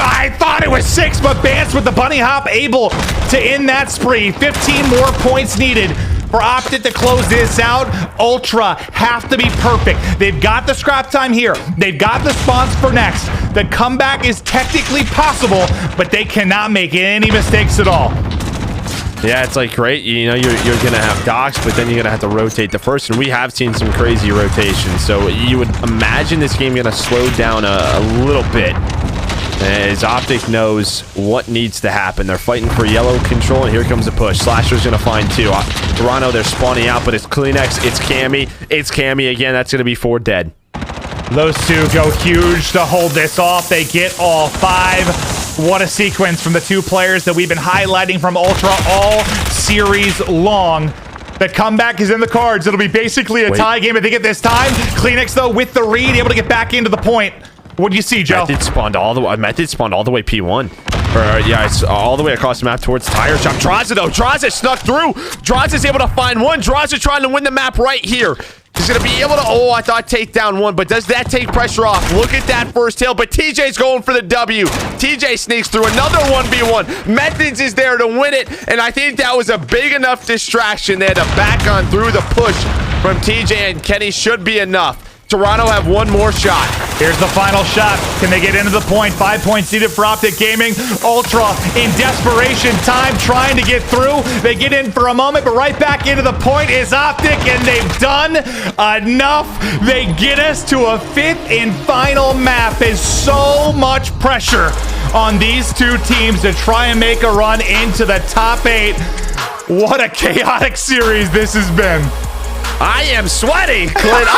I thought it was 6, but Bance with the bunny hop able to end that spree. 15 more points needed for OpTic to close this out. Ultra have to be perfect. They've got the scrap time here. They've got the spawns for next. The comeback is technically possible, but they cannot make any mistakes at all. Yeah, it's like great. You know, you're going to have docks, but then you're going to have to rotate the first. And we have seen some crazy rotations. So you would imagine this game going to slow down a little bit. As OpTic knows what needs to happen. They're fighting for yellow control, and here comes a push. Slasher's going to find 2. Toronto, they're spawning out, but it's Kleenex. It's Cammy. It's Cammy again. That's going to be 4 dead. Those 2 go huge to hold this off. They get all 5. What a sequence from the 2 players that we've been highlighting from Ultra all series long. The comeback is in the cards. It'll be basically a tie game if they get this time. Kleenex, though, with the read, able to get back into the point. What do you see, Joe? Method spawned all the way P1. Yeah, it's all the way across the map towards tire shop. Draza, though. Draza snuck through. Draza's able to find 1. Draza trying to win the map right here. He's going to be able to, I thought take down 1, but does that take pressure off? Look at that first hill, but TJ's going for the W. TJ sneaks through another 1v1. Methods is there to win it, and I think that was a big enough distraction. They had to back on through the push from TJ and Kenny should be enough. Toronto have one more shot. Here's the final shot. Can they get into the point? 5 points needed for OpTic Gaming. Ultra in desperation time trying to get through. They get in for a moment, but right back into the point is OpTic, and they've done enough. They get us to a 5th and final map. There's so much pressure on these two teams to try and make a run into the top 8. What a chaotic series this has been. I am sweaty, Clint.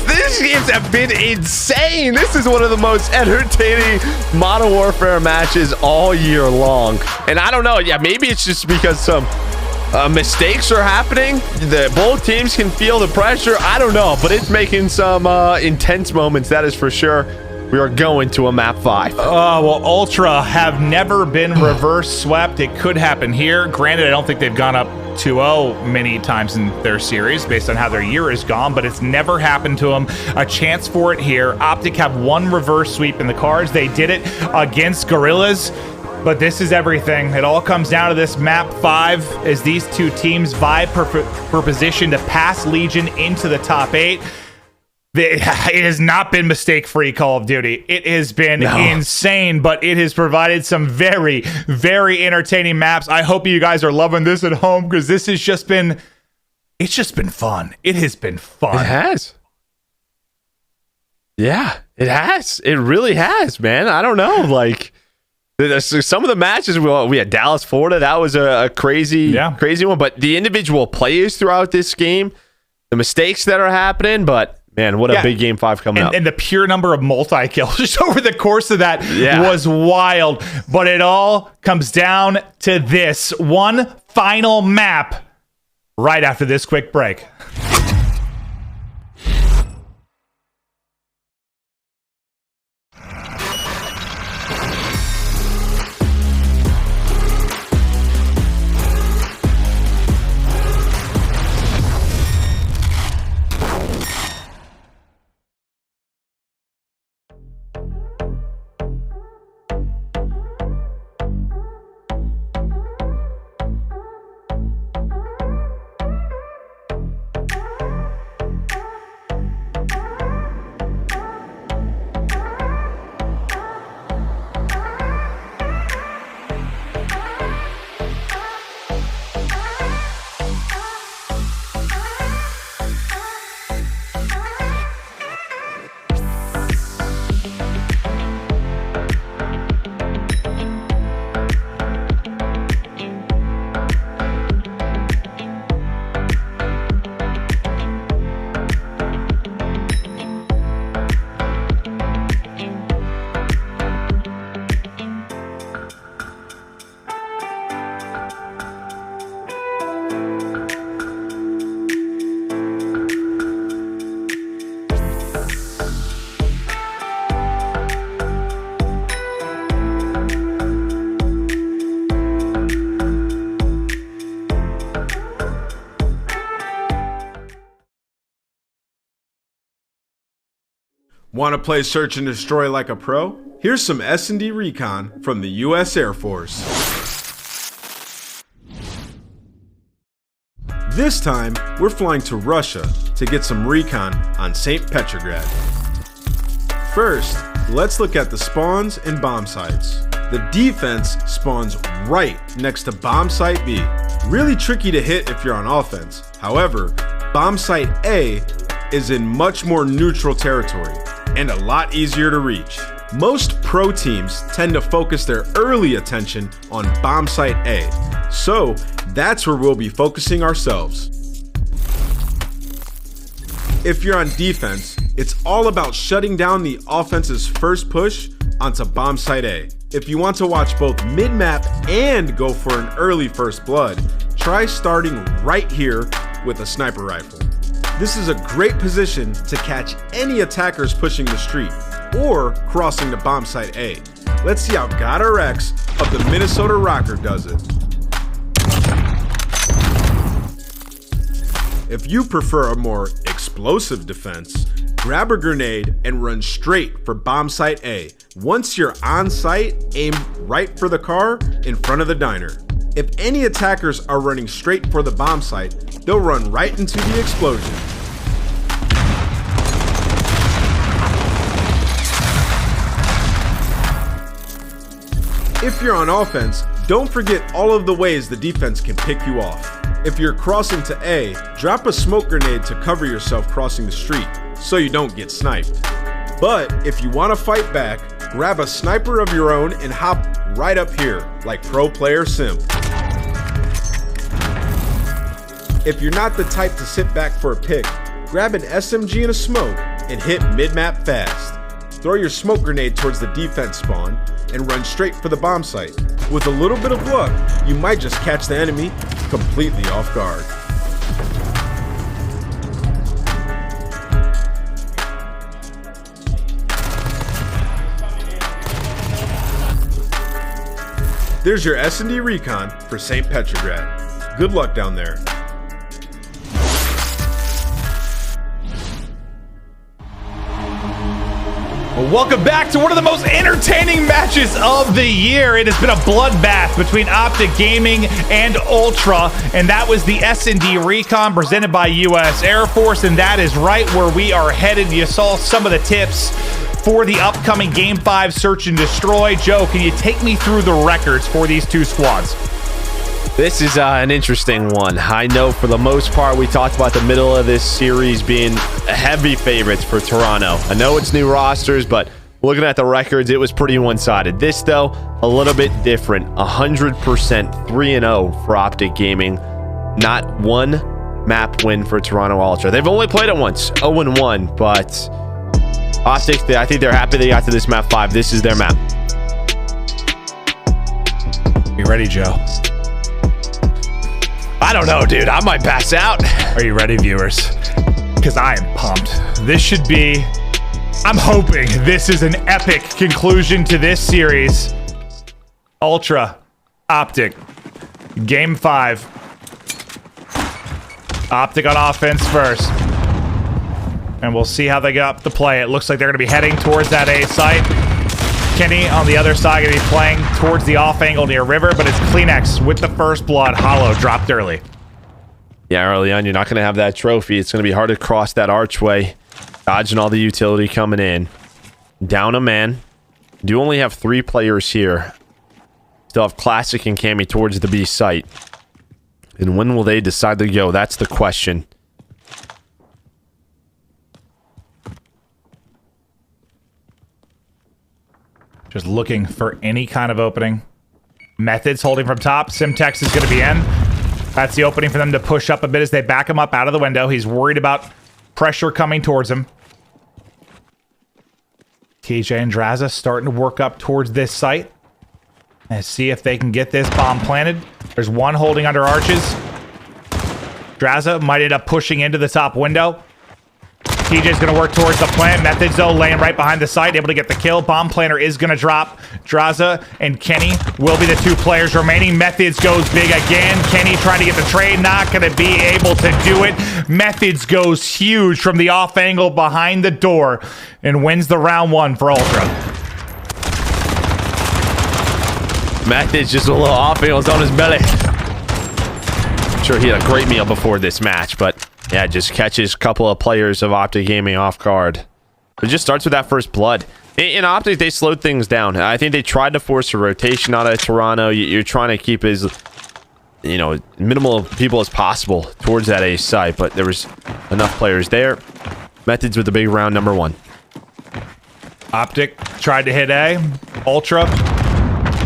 These games have been insane. This is one of the most entertaining Modern Warfare matches all year long. And I don't know. Yeah, maybe it's just because some mistakes are happening. Both teams can feel the pressure. I don't know, but it's making some intense moments. That is for sure. We are going to a map 5. Well, Ultra have never been reverse swept. It could happen here. Granted, I don't think they've gone up 2-0 many times in their series based on how their year is gone, but it's never happened to them. A chance for it here. OpTic have one reverse sweep in the cards. They did it against Gorillas, but this is everything. It all comes down to this map 5 as these two teams vie for position to pass Legion into the top 8. It has not been mistake-free Call of Duty. It has been insane, but it has provided some very, very entertaining maps. I hope you guys are loving this at home because this has just been, it's just been fun. It has been fun. It has. Yeah, it has. It really has, man. I don't know. Like, some of the matches, we had Dallas, Florida. That was a crazy one. But the individual plays throughout this game, the mistakes that are happening, but man, what a big game 5 coming up. And the pure number of multi-kills just over the course of that was wild. But it all comes down to this one final map right after this quick break. Want to play Search and Destroy like a pro? Here's some S&D recon from the U.S. Air Force. This time, we're flying to Russia to get some recon on St. Petrograd. First, let's look at the spawns and bomb sites. The defense spawns right next to bomb site B. Really tricky to hit if you're on offense. However, bomb site A is in much more neutral territory and a lot easier to reach. Most pro teams tend to focus their early attention on bomb site A, so that's where we'll be focusing ourselves. If you're on defense, it's all about shutting down the offense's first push onto bomb site A. If you want to watch both mid-map and go for an early first blood, try starting right here with a sniper rifle. This is a great position to catch any attackers pushing the street or crossing to bomb site A. Let's see how GodRx of the Minnesota Røkkr does it. If you prefer a more explosive defense, grab a grenade and run straight for bomb site A. Once you're on site, aim right for the car in front of the diner. If any attackers are running straight for the bomb site, they'll run right into the explosion. If you're on offense, don't forget all of the ways the defense can pick you off. If you're crossing to A, drop a smoke grenade to cover yourself crossing the street, so you don't get sniped. But if you want to fight back, grab a sniper of your own and hop right up here, like pro player Simp. If you're not the type to sit back for a pick, grab an SMG and a smoke and hit mid-map fast. Throw your smoke grenade towards the defense spawn and run straight for the bomb site. With a little bit of luck, you might just catch the enemy completely off guard. There's your S&D recon for St. Petrograd. Good luck down there. Welcome back to one of the most entertaining matches of the year. It has been a bloodbath between OpTic Gaming and Ultra, and that was the S&D Recon presented by U.S. Air Force, and that is right where we are headed. You saw some of the tips for the upcoming Game 5 Search and Destroy. Joe, can you take me through the records for these two squads? This is an interesting one. I know for the most part, we talked about the middle of this series being heavy favorites for Toronto. I know it's new rosters, but looking at the records, it was pretty one-sided. This, though, a little bit different. 100% 3-0 for OpTic Gaming. Not one map win for Toronto Ultra. They've only played it once, 0-1, but OpTic, I think they're happy they got to this map 5. This is their map. You ready, Joe? I don't know, dude. I might pass out. Are you ready, viewers? Because I am pumped. This should be... I'm hoping this is an epic conclusion to this series. Ultra, OpTic, Game 5. OpTic on offense first. And we'll see how they get up to play. It looks like they're going to be heading towards that A site. Kenny on the other side going to be playing towards the off angle near River, but it's Kleenex with the first blood. Hollow dropped early. Yeah, early on, you're not going to have that trophy. It's going to be hard to cross that archway. Dodging all the utility coming in. Down a man. Do only have 3 players here. Still have Classic and Cammy towards the B site. And when will they decide to go? That's the question. Just looking for any kind of opening. Methods holding from top. Simtex is going to be in. That's the opening for them to push up a bit as they back him up out of the window. He's worried about pressure coming towards him. TJ and Draza starting to work up towards this site. And see if they can get this bomb planted. There's one holding under arches. Draza might end up pushing into the top window. TJ's going to work towards the plant. Methods, though, laying right behind the site, able to get the kill. Bomb planter is going to drop. Draza and Kenny will be the 2 players remaining. Methods goes big again. Kenny trying to get the trade, not going to be able to do it. Methods goes huge from the off angle behind the door and wins the round 1 for Ultra. Methods just a little off angles on his belly. I'm sure he had a great meal before this match, but yeah, just catches a couple of players of OpTic Gaming off guard. It just starts with that first blood. In OpTic, they slowed things down. I think they tried to force a rotation out of Toronto. You're trying to keep as, you know, minimal people as possible towards that A site, but there was enough players there. Methods with the big round number 1. OpTic tried to hit A. Ultra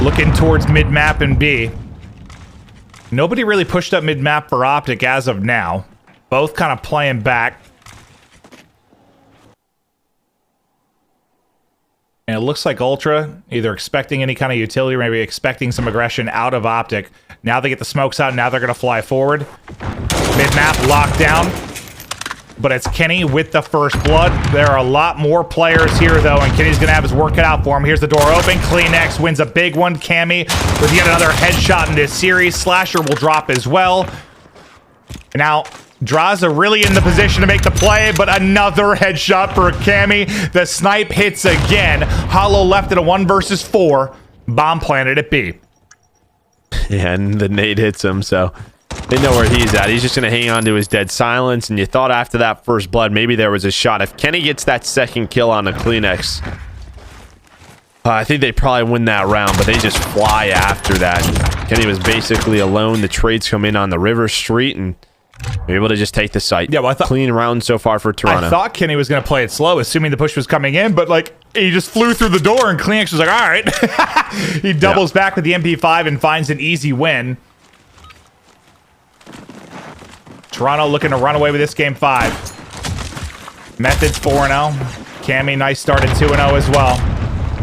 looking towards mid-map and B. Nobody really pushed up mid-map for OpTic as of now. Both kind of playing back. And it looks like Ultra either expecting any kind of utility or maybe expecting some aggression out of OpTic. Now they get the smokes out. Now they're going to fly forward. Mid-map locked down. But it's Kenny with the first blood. There are a lot more players here, though, and Kenny's going to have his work cut out for him. Here's the door open. Kleenex wins a big one. Cammy with yet another headshot in this series. Slasher will drop as well. And now Draza really in the position to make the play, but another headshot for Cammy. The snipe hits again. Hollow left at a 1 versus 4. Bomb planted at B. Yeah, and the nade hits him, so they know where he's at. He's just going to hang on to his dead silence, and you thought after that first blood, maybe there was a shot. If Kenny gets that second kill on the Kleenex, I think they probably win that round, but they just fly after that. And Kenny was basically alone. The trades come in on the river street, and they're able to just take the site. Yeah, well, I thought clean round so far for Toronto. I thought Kenny was going to play it slow, assuming the push was coming in, but like he just flew through the door, and Kleenex was like, all right. He doubles back with the MP5 and finds an easy win. Toronto looking to run away with this game 5. Methods 4-0. Cammy, nice start at 2-0 as well.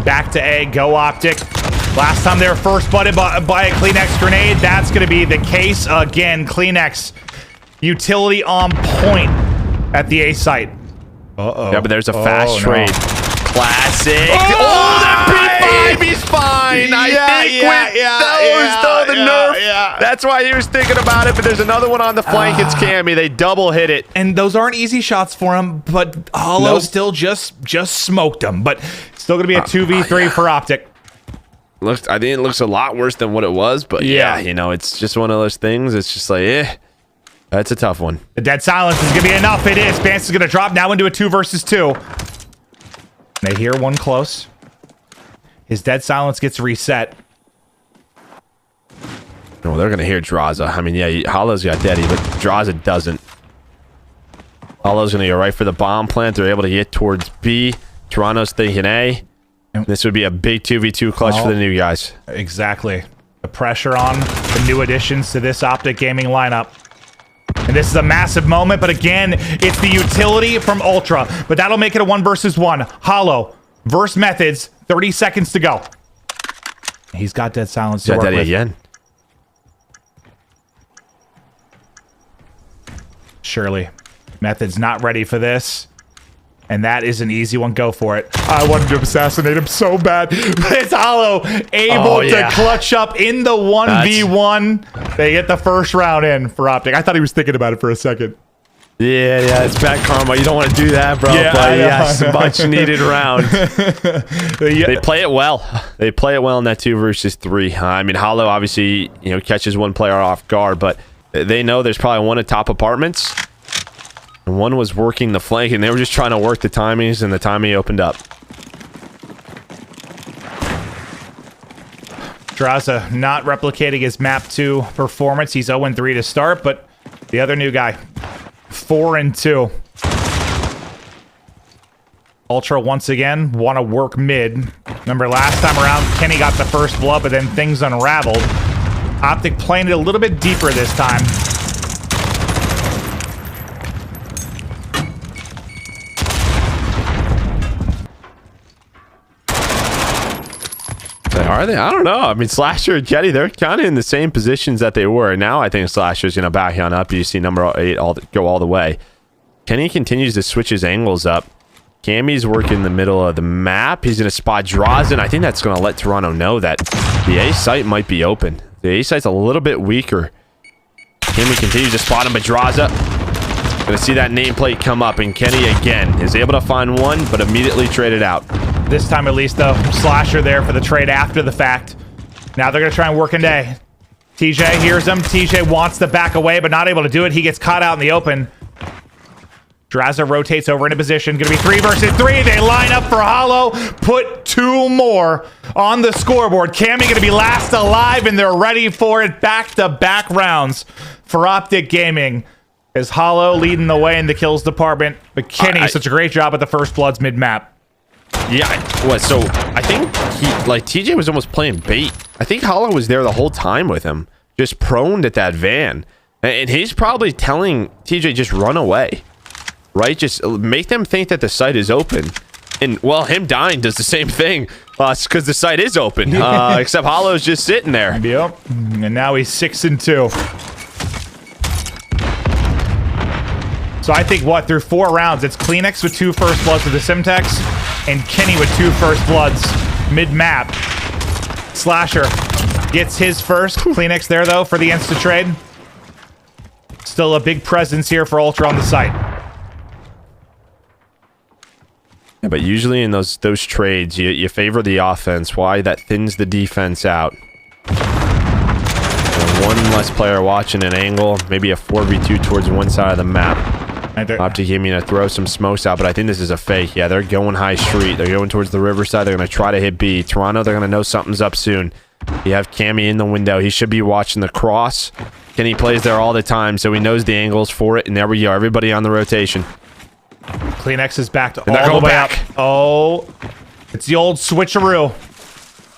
Back to A, go OpTic. Last time they were first butted by a Kleenex grenade. That's going to be the case again. Kleenex utility on point at the A site. Uh-oh. Yeah, but there's a fast trade. Classic. The P5, he's fine. I think with the nerf. That's why he was thinking about it, but there's another one on the flank. It's Cammy. They double hit it. And those aren't easy shots for him, but Hollow still just smoked him. But still going to be a 2v3 for OpTic. I think it looks a lot worse than what it was, but yeah, you know, it's just one of those things. It's just like, that's a tough one. The dead silence is going to be enough. It is. Vance is going to drop now into a 2 versus 2. They hear one close. His dead silence gets reset. No, they're going to hear Draza. I mean, yeah, Hollow's got Daddy, but Draza doesn't. Hollow's going to go right for the bomb plant. They're able to get towards B. Toronto's thinking A. This would be a big 2v2 clutch for the new guys. Exactly. The pressure on the new additions to this OpTic Gaming lineup. And this is a massive moment, but again, it's the utility from Ultra. But that'll make it a 1 versus 1. Hollow versus Methods. 30 seconds to go. He's got dead silence to work with. Again. Surely. Methods not ready for this. And that is an easy one. Go for it. I wanted to assassinate him so bad. But it's Hollow able to clutch up in the 1v1. They get the first round in for OpTic. I thought he was thinking about it for a second. Yeah, it's bad karma. You don't want to do that, bro. Yeah, but it's a much needed round. They play it well. They play it well in that 2 versus 3. I mean, Hollow obviously, catches one player off guard, but they know there's probably one at top apartments. And one was working the flank, and they were just trying to work the timings, and the timing opened up. Draza not replicating his map 2 performance. He's 0-3 to start, but the other new guy, 4-2. Ultra once again want to work mid. Remember last time around, Kenny got the first blood, but then things unraveled. OpTic playing it a little bit deeper this time. Are they? I don't know. I mean, Slasher and Jetty, they're kind of in the same positions that they were. Now I think Slasher's going to back on up. You see number 8 go all the way. Kenny continues to switch his angles up. Cammy's working the middle of the map. He's going to spot Draza, and I think that's going to let Toronto know that the A site might be open. The A site's a little bit weaker. Cammy continues to spot him, but Draza going to see that nameplate come up, and Kenny again is able to find one, but immediately traded out. This time at least, though, Slasher there for the trade after the fact. Now they're going to try and work in A. TJ hears him. TJ wants to back away, but not able to do it. He gets caught out in the open. Draza rotates over into position. Going to be 3 versus 3. They line up for Hollow. Put 2 more on the scoreboard. Cammy going to be last alive, and they're ready for it. Back-to-back rounds for OpTic Gaming. As Hollow leading the way in the kills department. But Kenny, such a great job at the first bloods mid-map. Yeah, so I think TJ was almost playing bait. I think Hollow was there the whole time with him, just proned at that van. And he's probably telling TJ, just run away, right? Just make them think that the site is open. And, well, him dying does the same thing, because the site is open, except Hollow's just sitting there. Yep, and now he's 6-2. So I think, through 4 rounds, it's Kleenex with 2 first bloods with the Simtex, and Kenny with 2 first bloods mid-map. Slasher gets his first. Kleenex there, though, for the insta-trade. Still a big presence here for Ultra on the site. Yeah, but usually in those trades, you favor the offense. Why? That thins the defense out. one less player watching an angle. Maybe a 4v2 towards one side of the map. OpTic Gaming to throw some smokes out, but I think this is a fake. Yeah, they're going high street. They're going towards the riverside. They're going to try to hit B. Toronto, they're going to know something's up soon. You have Cammy in the window. He should be watching the cross. Kenny plays there all the time, so he knows the angles for it. And there we go. Everybody on the rotation. Kleenex is back to all the way up. Oh, it's the old switcheroo.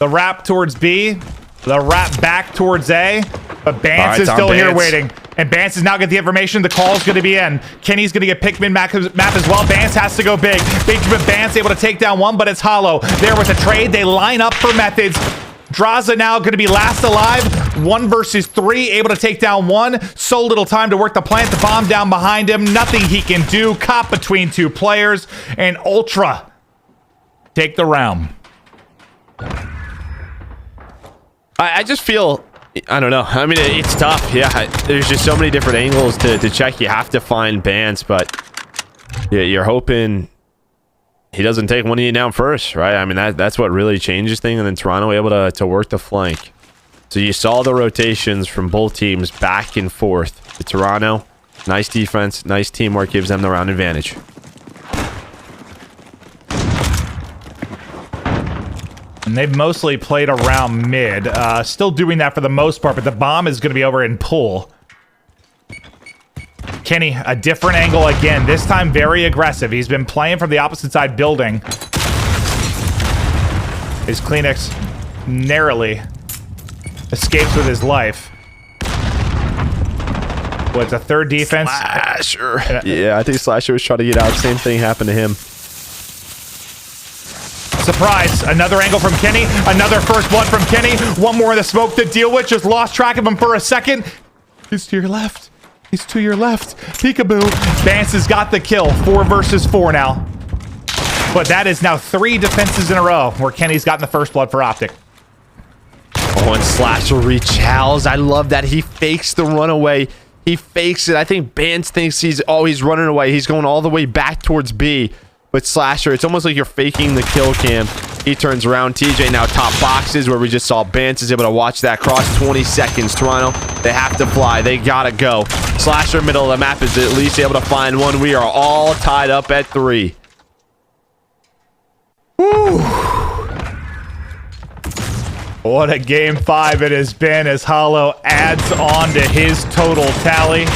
The wrap towards B. The wrap back towards A. But Bance is still here waiting. And Bance is now get the information. The call is going to be in. Kenny's going to get Pikmin map as well. Bance has to go big. Benjamin Bance able to take down one, but it's hollow. There with the trade. They line up for methods. Draza now going to be last alive. 1 versus 3. Able to take down one. So little time to work the plant. The bomb down behind him. Nothing he can do. Caught between two players. And Ultra take the round. I just feel... I don't know. I mean, it's tough. Yeah, there's just so many different angles to check. You have to find Bance, but yeah, you're hoping he doesn't take one of you down first, right? I mean, that's what really changes things. And then Toronto able to work the flank. So you saw the rotations from both teams back and forth. The Toronto, nice defense, nice teamwork, gives them the round advantage. And they've mostly played around mid. Still doing that for the most part, but the bomb is going to be over in pool. Kenny, a different angle again. This time very aggressive. He's been playing from the opposite side building. His Kleenex narrowly escapes with his life. What's a third defense? Slasher. Yeah, I think Slasher was trying to get out. Same thing happened to him. Surprise. Another angle from Kenny. Another first blood from Kenny. One more in the smoke to deal with. Just lost track of him for a second. He's to your left. He's to your left. Peekaboo. Bance has got the kill. 4 versus 4 now. But that is now 3 defenses in a row where Kenny's gotten the first blood for OpTic. Oh, and Slasher rechal's. I love that. He fakes the runaway. He fakes it. I think Bance thinks he's running away. He's going all the way back towards B. But Slasher, it's almost like you're faking the kill cam. He turns around. TJ now top boxes where we just saw Bance is able to watch that cross. 20 seconds. Toronto, they have to fly. They gotta go. Slasher, middle of the map, is at least able to find one. We are all tied up at 3. Woo! What a game 5 it has been as Hollow adds on to his total tally.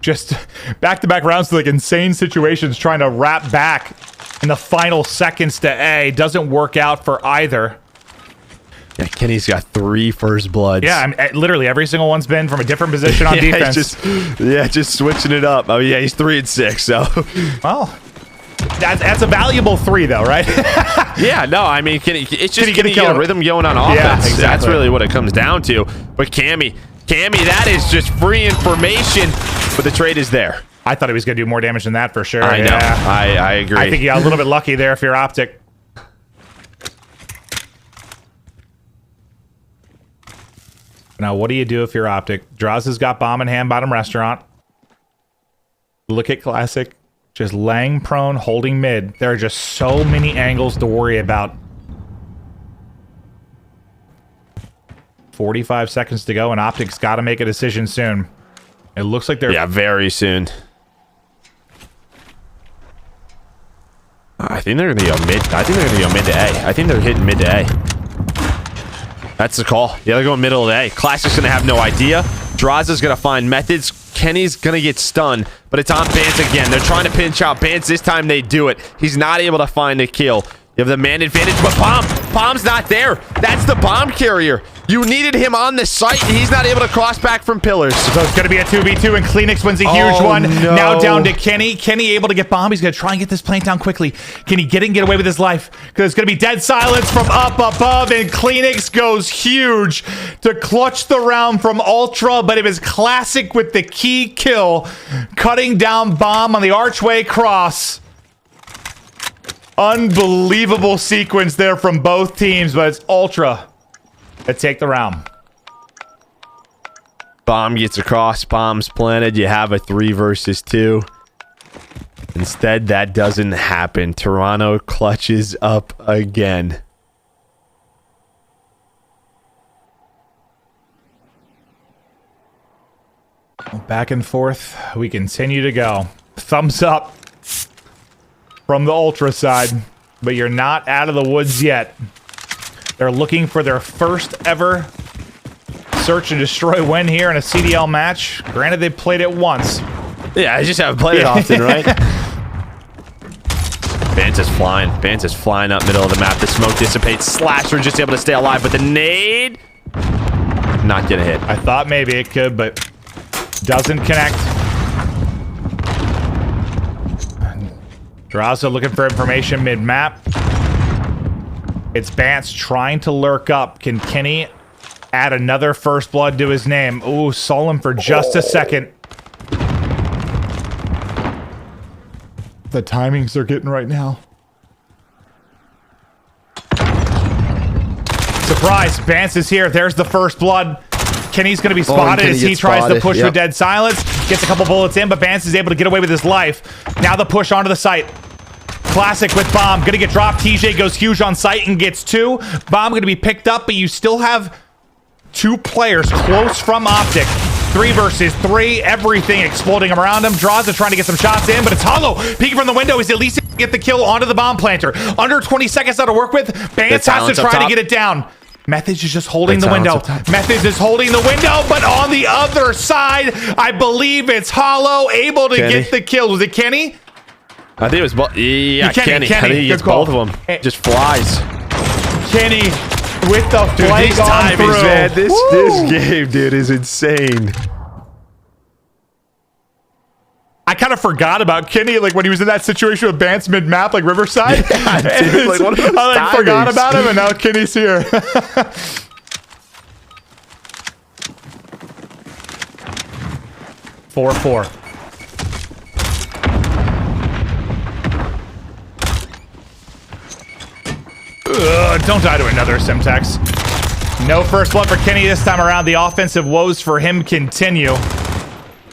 Just back-to-back rounds to like insane situations trying to wrap back in the final seconds to A. Doesn't work out for either. Yeah, Kenny's got 3 first bloods. Yeah, I mean, literally every single one's been from a different position on defense. Just switching it up. Oh yeah, he's 3 and 6. So, well, that's a valuable 3 though, right? Yeah, no, I mean, it's just Kenny get a rhythm going on offense. Yeah, exactly. That's really what it comes down to. But Cammy, that is just free information. But the trade is there. I thought he was going to do more damage than that for sure. I know. I agree. I think you got a little bit lucky there if you're OpTic. Now, what do you do if you're OpTic? Draws has got bomb in hand, bottom restaurant. Look at Classic. Just laying prone, holding mid. There are just so many angles to worry about. 45 seconds to go, and OpTic's got to make a decision soon. It looks like they're... Yeah, very soon. I think they're going to go mid. I think they're going to go mid to A. I think they're hitting mid to A. That's the call. Yeah, they're going middle to A. Classic's going to have no idea. Draza's going to find methods. Kenny's going to get stunned, but it's on Bance again. They're trying to pinch out Bance. This time they do it. He's not able to find a kill. You have the man advantage, but Bomb's not there. That's the bomb carrier. You needed him on the site, and he's not able to cross back from pillars. So it's going to be a 2v2, and Kleenex wins a huge one. No. Now down to Kenny. Kenny able to get bomb. He's going to try and get this plant down quickly. Can he get it and get away with his life? Because it's going to be dead silence from up above, and Kleenex goes huge to clutch the round from Ultra, but it was Classic with the key kill, cutting down bomb on the archway cross. Unbelievable sequence there from both teams, but it's Ultra that take the round. Bomb gets across, bomb's planted. You have a 3 versus 2. Instead, that doesn't happen. Toronto clutches up again. Back and forth, we continue to go. Thumbs up from the Ultra side, but you're not out of the woods yet. They're looking for their first ever search and destroy win here in a CDL match. Granted, they played it once. Yeah, I just haven't played it often, right? Vance is flying. Vance is flying up middle of the map. The smoke dissipates. Slasher just able to stay alive, but the nade not gonna hit. I thought maybe it could, but doesn't connect. Rammaza looking for information mid-map. It's Vance trying to lurk up. Can Kenny add another first blood to his name? Ooh, saw him for just a second. The timings they're getting right now. Surprise, Vance is here. There's the first blood. Kenny's going to be spotted as he tries to push with dead silence. Gets a couple bullets in, but Vance is able to get away with his life. Now the push onto the site. Classic with Bomb. Going to get dropped. TJ goes huge on site and gets 2. Bomb going to be picked up, but you still have 2 players close from OpTic. 3 versus 3. Everything exploding around him. Rammaza trying to get some shots in, but it's Hollow. Peeking from the window. He's at least get the kill onto the bomb planter. Under 20 seconds now to work with. Vance has to try to get it down. Methods is just holding the window. Methods is holding the window, but on the other side, I believe it's Hollow able to get the kill. Was it Kenny? I think it was Kenny. I think he gets both of them. Just flies. Kenny with the flag on through. Man, this game, dude, is insane. I kind of forgot about Kenny, like when he was in that situation with Vance mid-map, like Riverside. Yeah, dude, like, I forgot about him, and now Kenny's here. 4-4. Don't die to another Simtex. No first blood for Kenny this time around. The offensive woes for him continue.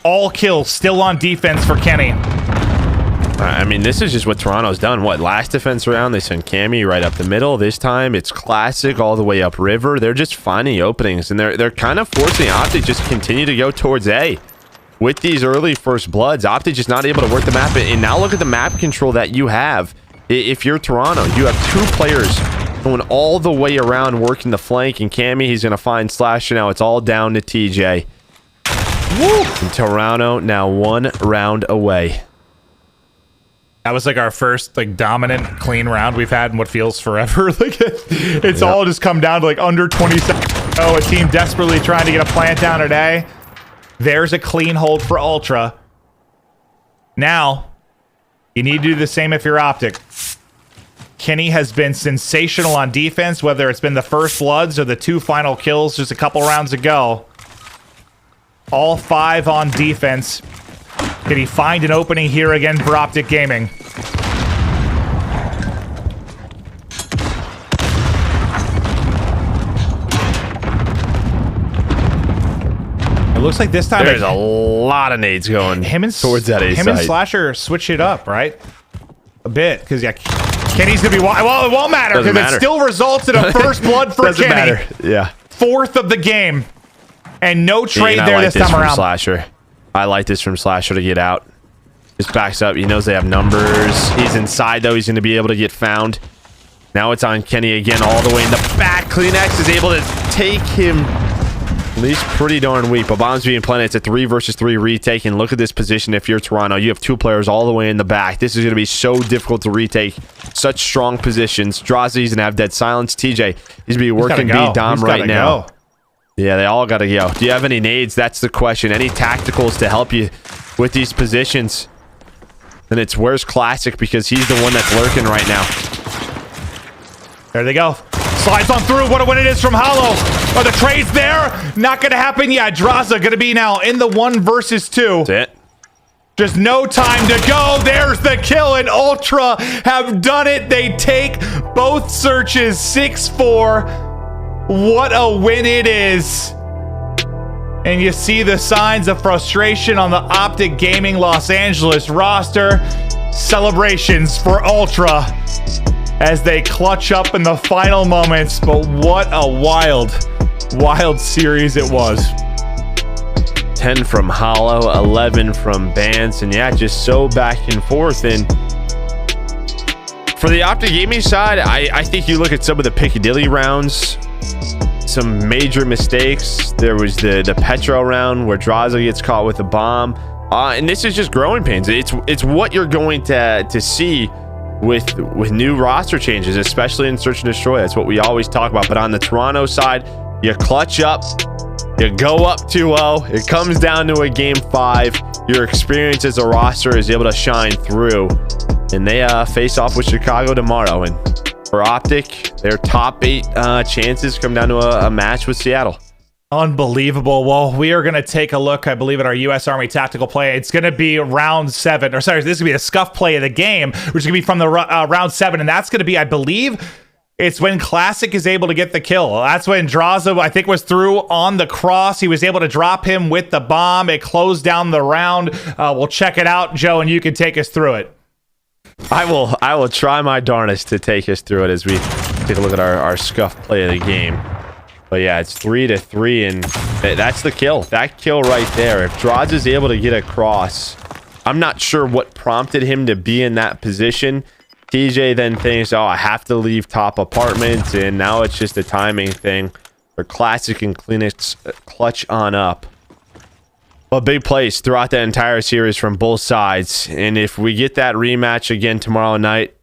All kills still on defense for Kenny. I mean, this is just what Toronto's done. What, last defense round, they sent Cammy right up the middle. This time, it's Classic all the way up River. They're just finding openings, and they're kind of forcing OpTic just continue to go towards A. With these early first bloods, OpTic just not able to work the map. And now look at the map control that you have. If you're Toronto, you have 2 players going all the way around working the flank, and Cammy, he's going to find Slasher. Now it's all down to TJ. Woo! And Toronto now 1 round away. That was like our first like dominant clean round we've had in what feels forever. Like it's all just come down to like under 20 seconds. Oh, a team desperately trying to get a plant down today. There's a clean hold for Ultra. Now, you need to do the same if you're OpTic. Kenny has been sensational on defense, whether it's been the first bloods or the 2 final kills just a couple rounds ago. All 5 on defense. Did he find an opening here again for OpTic Gaming? It looks like this time there's a lot of nades going towards that A site. Him and Slasher switch it up, right? A bit, because yeah, Kenny's gonna be well. It won't matter because it still results in a first blood for Doesn't Kenny. Matter. Yeah, 4th of the game, and no trade there this time around. Slasher, I like this from Slasher to get out. Just backs up. He knows they have numbers. He's inside though. He's going to be able to get found. Now it's on Kenny again, all the way in the back. CleanX is able to take him. At least pretty darn weak, but bombs being planted. It's a 3 versus 3 retake, and look at this position. If you're Toronto, you have 2 players all the way in the back. This is going to be so difficult to retake. Such strong positions. Drazi's going to have dead silence. TJ, he's going to be working B-Dom right now. Yeah, they all got to go. Do you have any nades? That's the question. Any tacticals to help you with these positions? Then it's where's Classic, because he's the one that's lurking right now. There they go. Slides on through. What a win it is from Hollow. Are the trades there? Not going to happen yet. Rammaza going to be now in the 1 versus 2. That's it. Just no time to go. There's the kill, and Ultra have done it. They take both searches 6-4. What a win it is. And you see the signs of frustration on the OpTic Gaming Los Angeles roster. Celebrations for Ultra as they clutch up in the final moments. But what a wild, wild series it was. 10 from Hollow, 11 from Bance, and yeah, just so back and forth. And for the OpTic Gaming side, I think you look at some of the Piccadilly rounds, some major mistakes. There was the Petro round where Draza gets caught with a bomb, and this is just growing pains. It's what you're going to see with new roster changes, especially in Search and Destroy. That's what we always talk about. But on the Toronto side, you clutch up, you go up 2-0, it comes down to a game 5. Your experience as a roster is able to shine through, and they face off with Chicago tomorrow. And for OpTic, their top 8 chances come down to a match with Seattle. Unbelievable. Well, we are going to take a look, I believe, at our U.S. Army tactical play. It's going to be round 7, or sorry, this is going to be a scuff play of the game, which is going to be from the round 7, and that's going to be, I believe, it's when Classic is able to get the kill. That's when Draza, I think, was through on the cross. He was able to drop him with the bomb. It closed down the round. We'll check it out, Joe, and you can take us through it. I will try my darnest to take us through it as we take a look at our scuff play of the game. But yeah, it's 3-3, and that's the kill. That kill right there. If Draza is able to get across, I'm not sure what prompted him to be in that position. TJ then thinks, oh, I have to leave top apartment, and now it's just a timing thing for Classic and Kleenex clutch on up. But big plays throughout the entire series from both sides, and if we get that rematch again tomorrow night,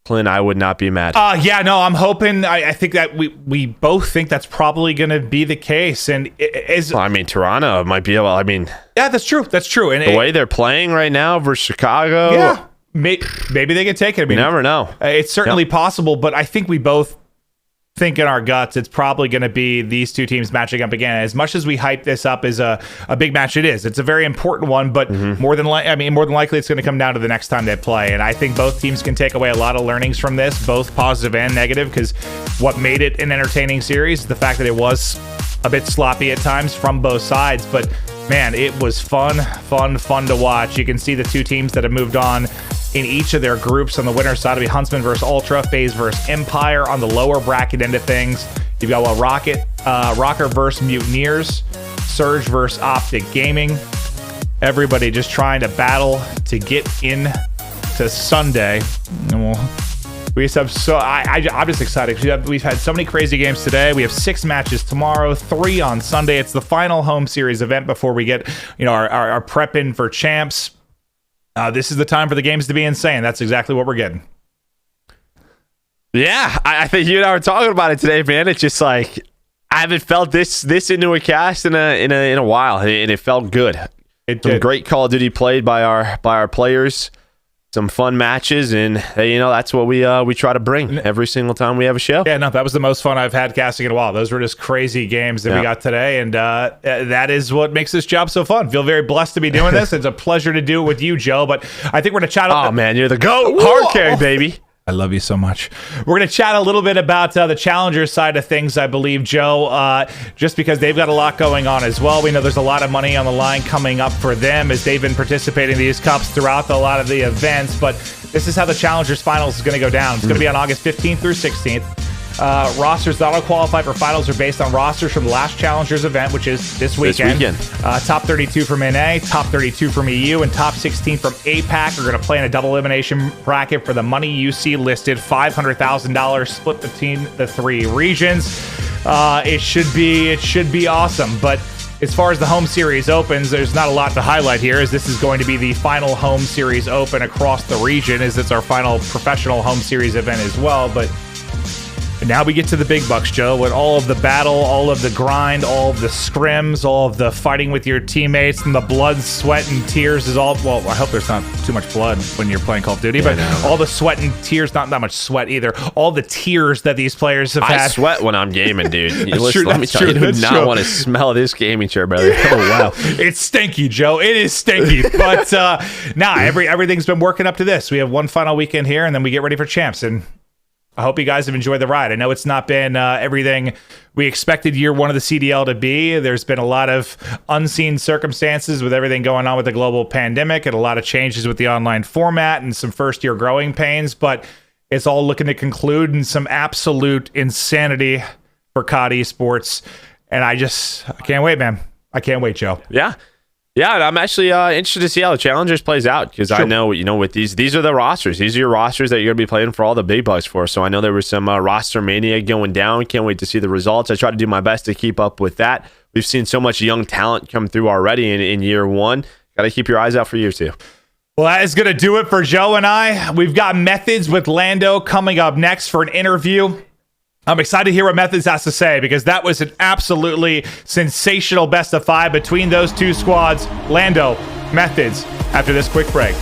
Clint, I would not be mad. Yeah, no, I'm hoping. I think that we both think that's probably going to be the case. And I mean, Toronto might be able. I mean, yeah, that's true. That's true. And the way they're playing right now versus Chicago, yeah, maybe they can take it. I mean, you never know. It's certainly possible, but I think we both think in our guts it's probably going to be these two teams matching up again. As much as we hype this up as a big match, it is. It's a very important one, but more than likely it's going to come down to the next time they play. And I think both teams can take away a lot of learnings from this, both positive and negative, because what made it an entertaining series is the fact that it was a bit sloppy at times from both sides. But man, it was fun to watch. You can see the two teams that have moved on in each of their groups. On the winner's side, it'll be Huntsmen versus Ultra, FaZe versus Empire. On the lower bracket end of things, you've got Røkkr versus Mutineers, Surge versus OpTic Gaming. Everybody just trying to battle to get in to Sunday. And we just have I'm just excited because we've had so many crazy games today. We have 6 matches tomorrow, 3 on Sunday. It's the final home series event before we get our prep in for champs. This is the time for the games to be insane. That's exactly what we're getting. Yeah, I think you and I were talking about it today, man. It's just like I haven't felt this into a cast in a while, and it felt good. Some great Call of Duty played by our players. Some fun matches, and that's what we try to bring every single time we have a show. Yeah, no, that was the most fun I've had casting in a while. Those were just crazy games that we got today, and that is what makes this job so fun. Feel very blessed to be doing this. It's a pleasure to do it with you, Joe, but I think we're going to chat Oh, man, you're the GOAT. Hard carry, baby. I love you so much. We're going to chat a little bit about the Challenger side of things, I believe, Joe, just because they've got a lot going on as well. We know there's a lot of money on the line coming up for them as they've been participating in these cups throughout a lot of the events, but this is how the Challengers Finals is going to go down. It's going to be on August 15th through 16th. Rosters that will qualify for finals are based on rosters from the last Challengers event, which is this weekend. Top 32 from NA, top 32 from EU, and top 16 from APAC are going to play in a double elimination bracket for the money you see listed, $500,000 split between the 3 regions. It should be awesome, but as far as the home series opens, there's not a lot to highlight here, as this is going to be the final home series open across the region, as it's our final professional home series event as well. But now we get to the big bucks, Joe, with all of the battle, all of the grind, all of the scrims, all of the fighting with your teammates, and the blood, sweat, and tears is all... Well, I hope there's not too much blood when you're playing Call of Duty, but all the sweat and tears, not that much sweat either, all the tears that these players have had. I sweat when I'm gaming, dude. Listen, let me tell you, you do not want to smell this gaming chair, brother. Oh, wow. It's stinky, Joe. It is stinky. But everything's been working up to this. We have one final weekend here, and then we get ready for champs, and I hope you guys have enjoyed the ride. I know it's not been everything we expected year one of the CDL to be. There's been a lot of unseen circumstances with everything going on with the global pandemic and a lot of changes with the online format and some first-year growing pains, but it's all looking to conclude in some absolute insanity for COD Esports. And I can't wait, man. I can't wait, Joe. Yeah. Yeah, and I'm actually interested to see how the Challengers plays out because I know, with these are the rosters. These are your rosters that you're going to be playing for all the big bucks for. So I know there was some roster mania going down. Can't wait to see the results. I try to do my best to keep up with that. We've seen so much young talent come through already in year one. Got to keep your eyes out for year two. Well, that is going to do it for Joe and I. We've got Methods with Lando coming up next for an interview. I'm excited to hear what Methods has to say because that was an absolutely sensational best of 5 between those two squads. Lando, Methods, after this quick break.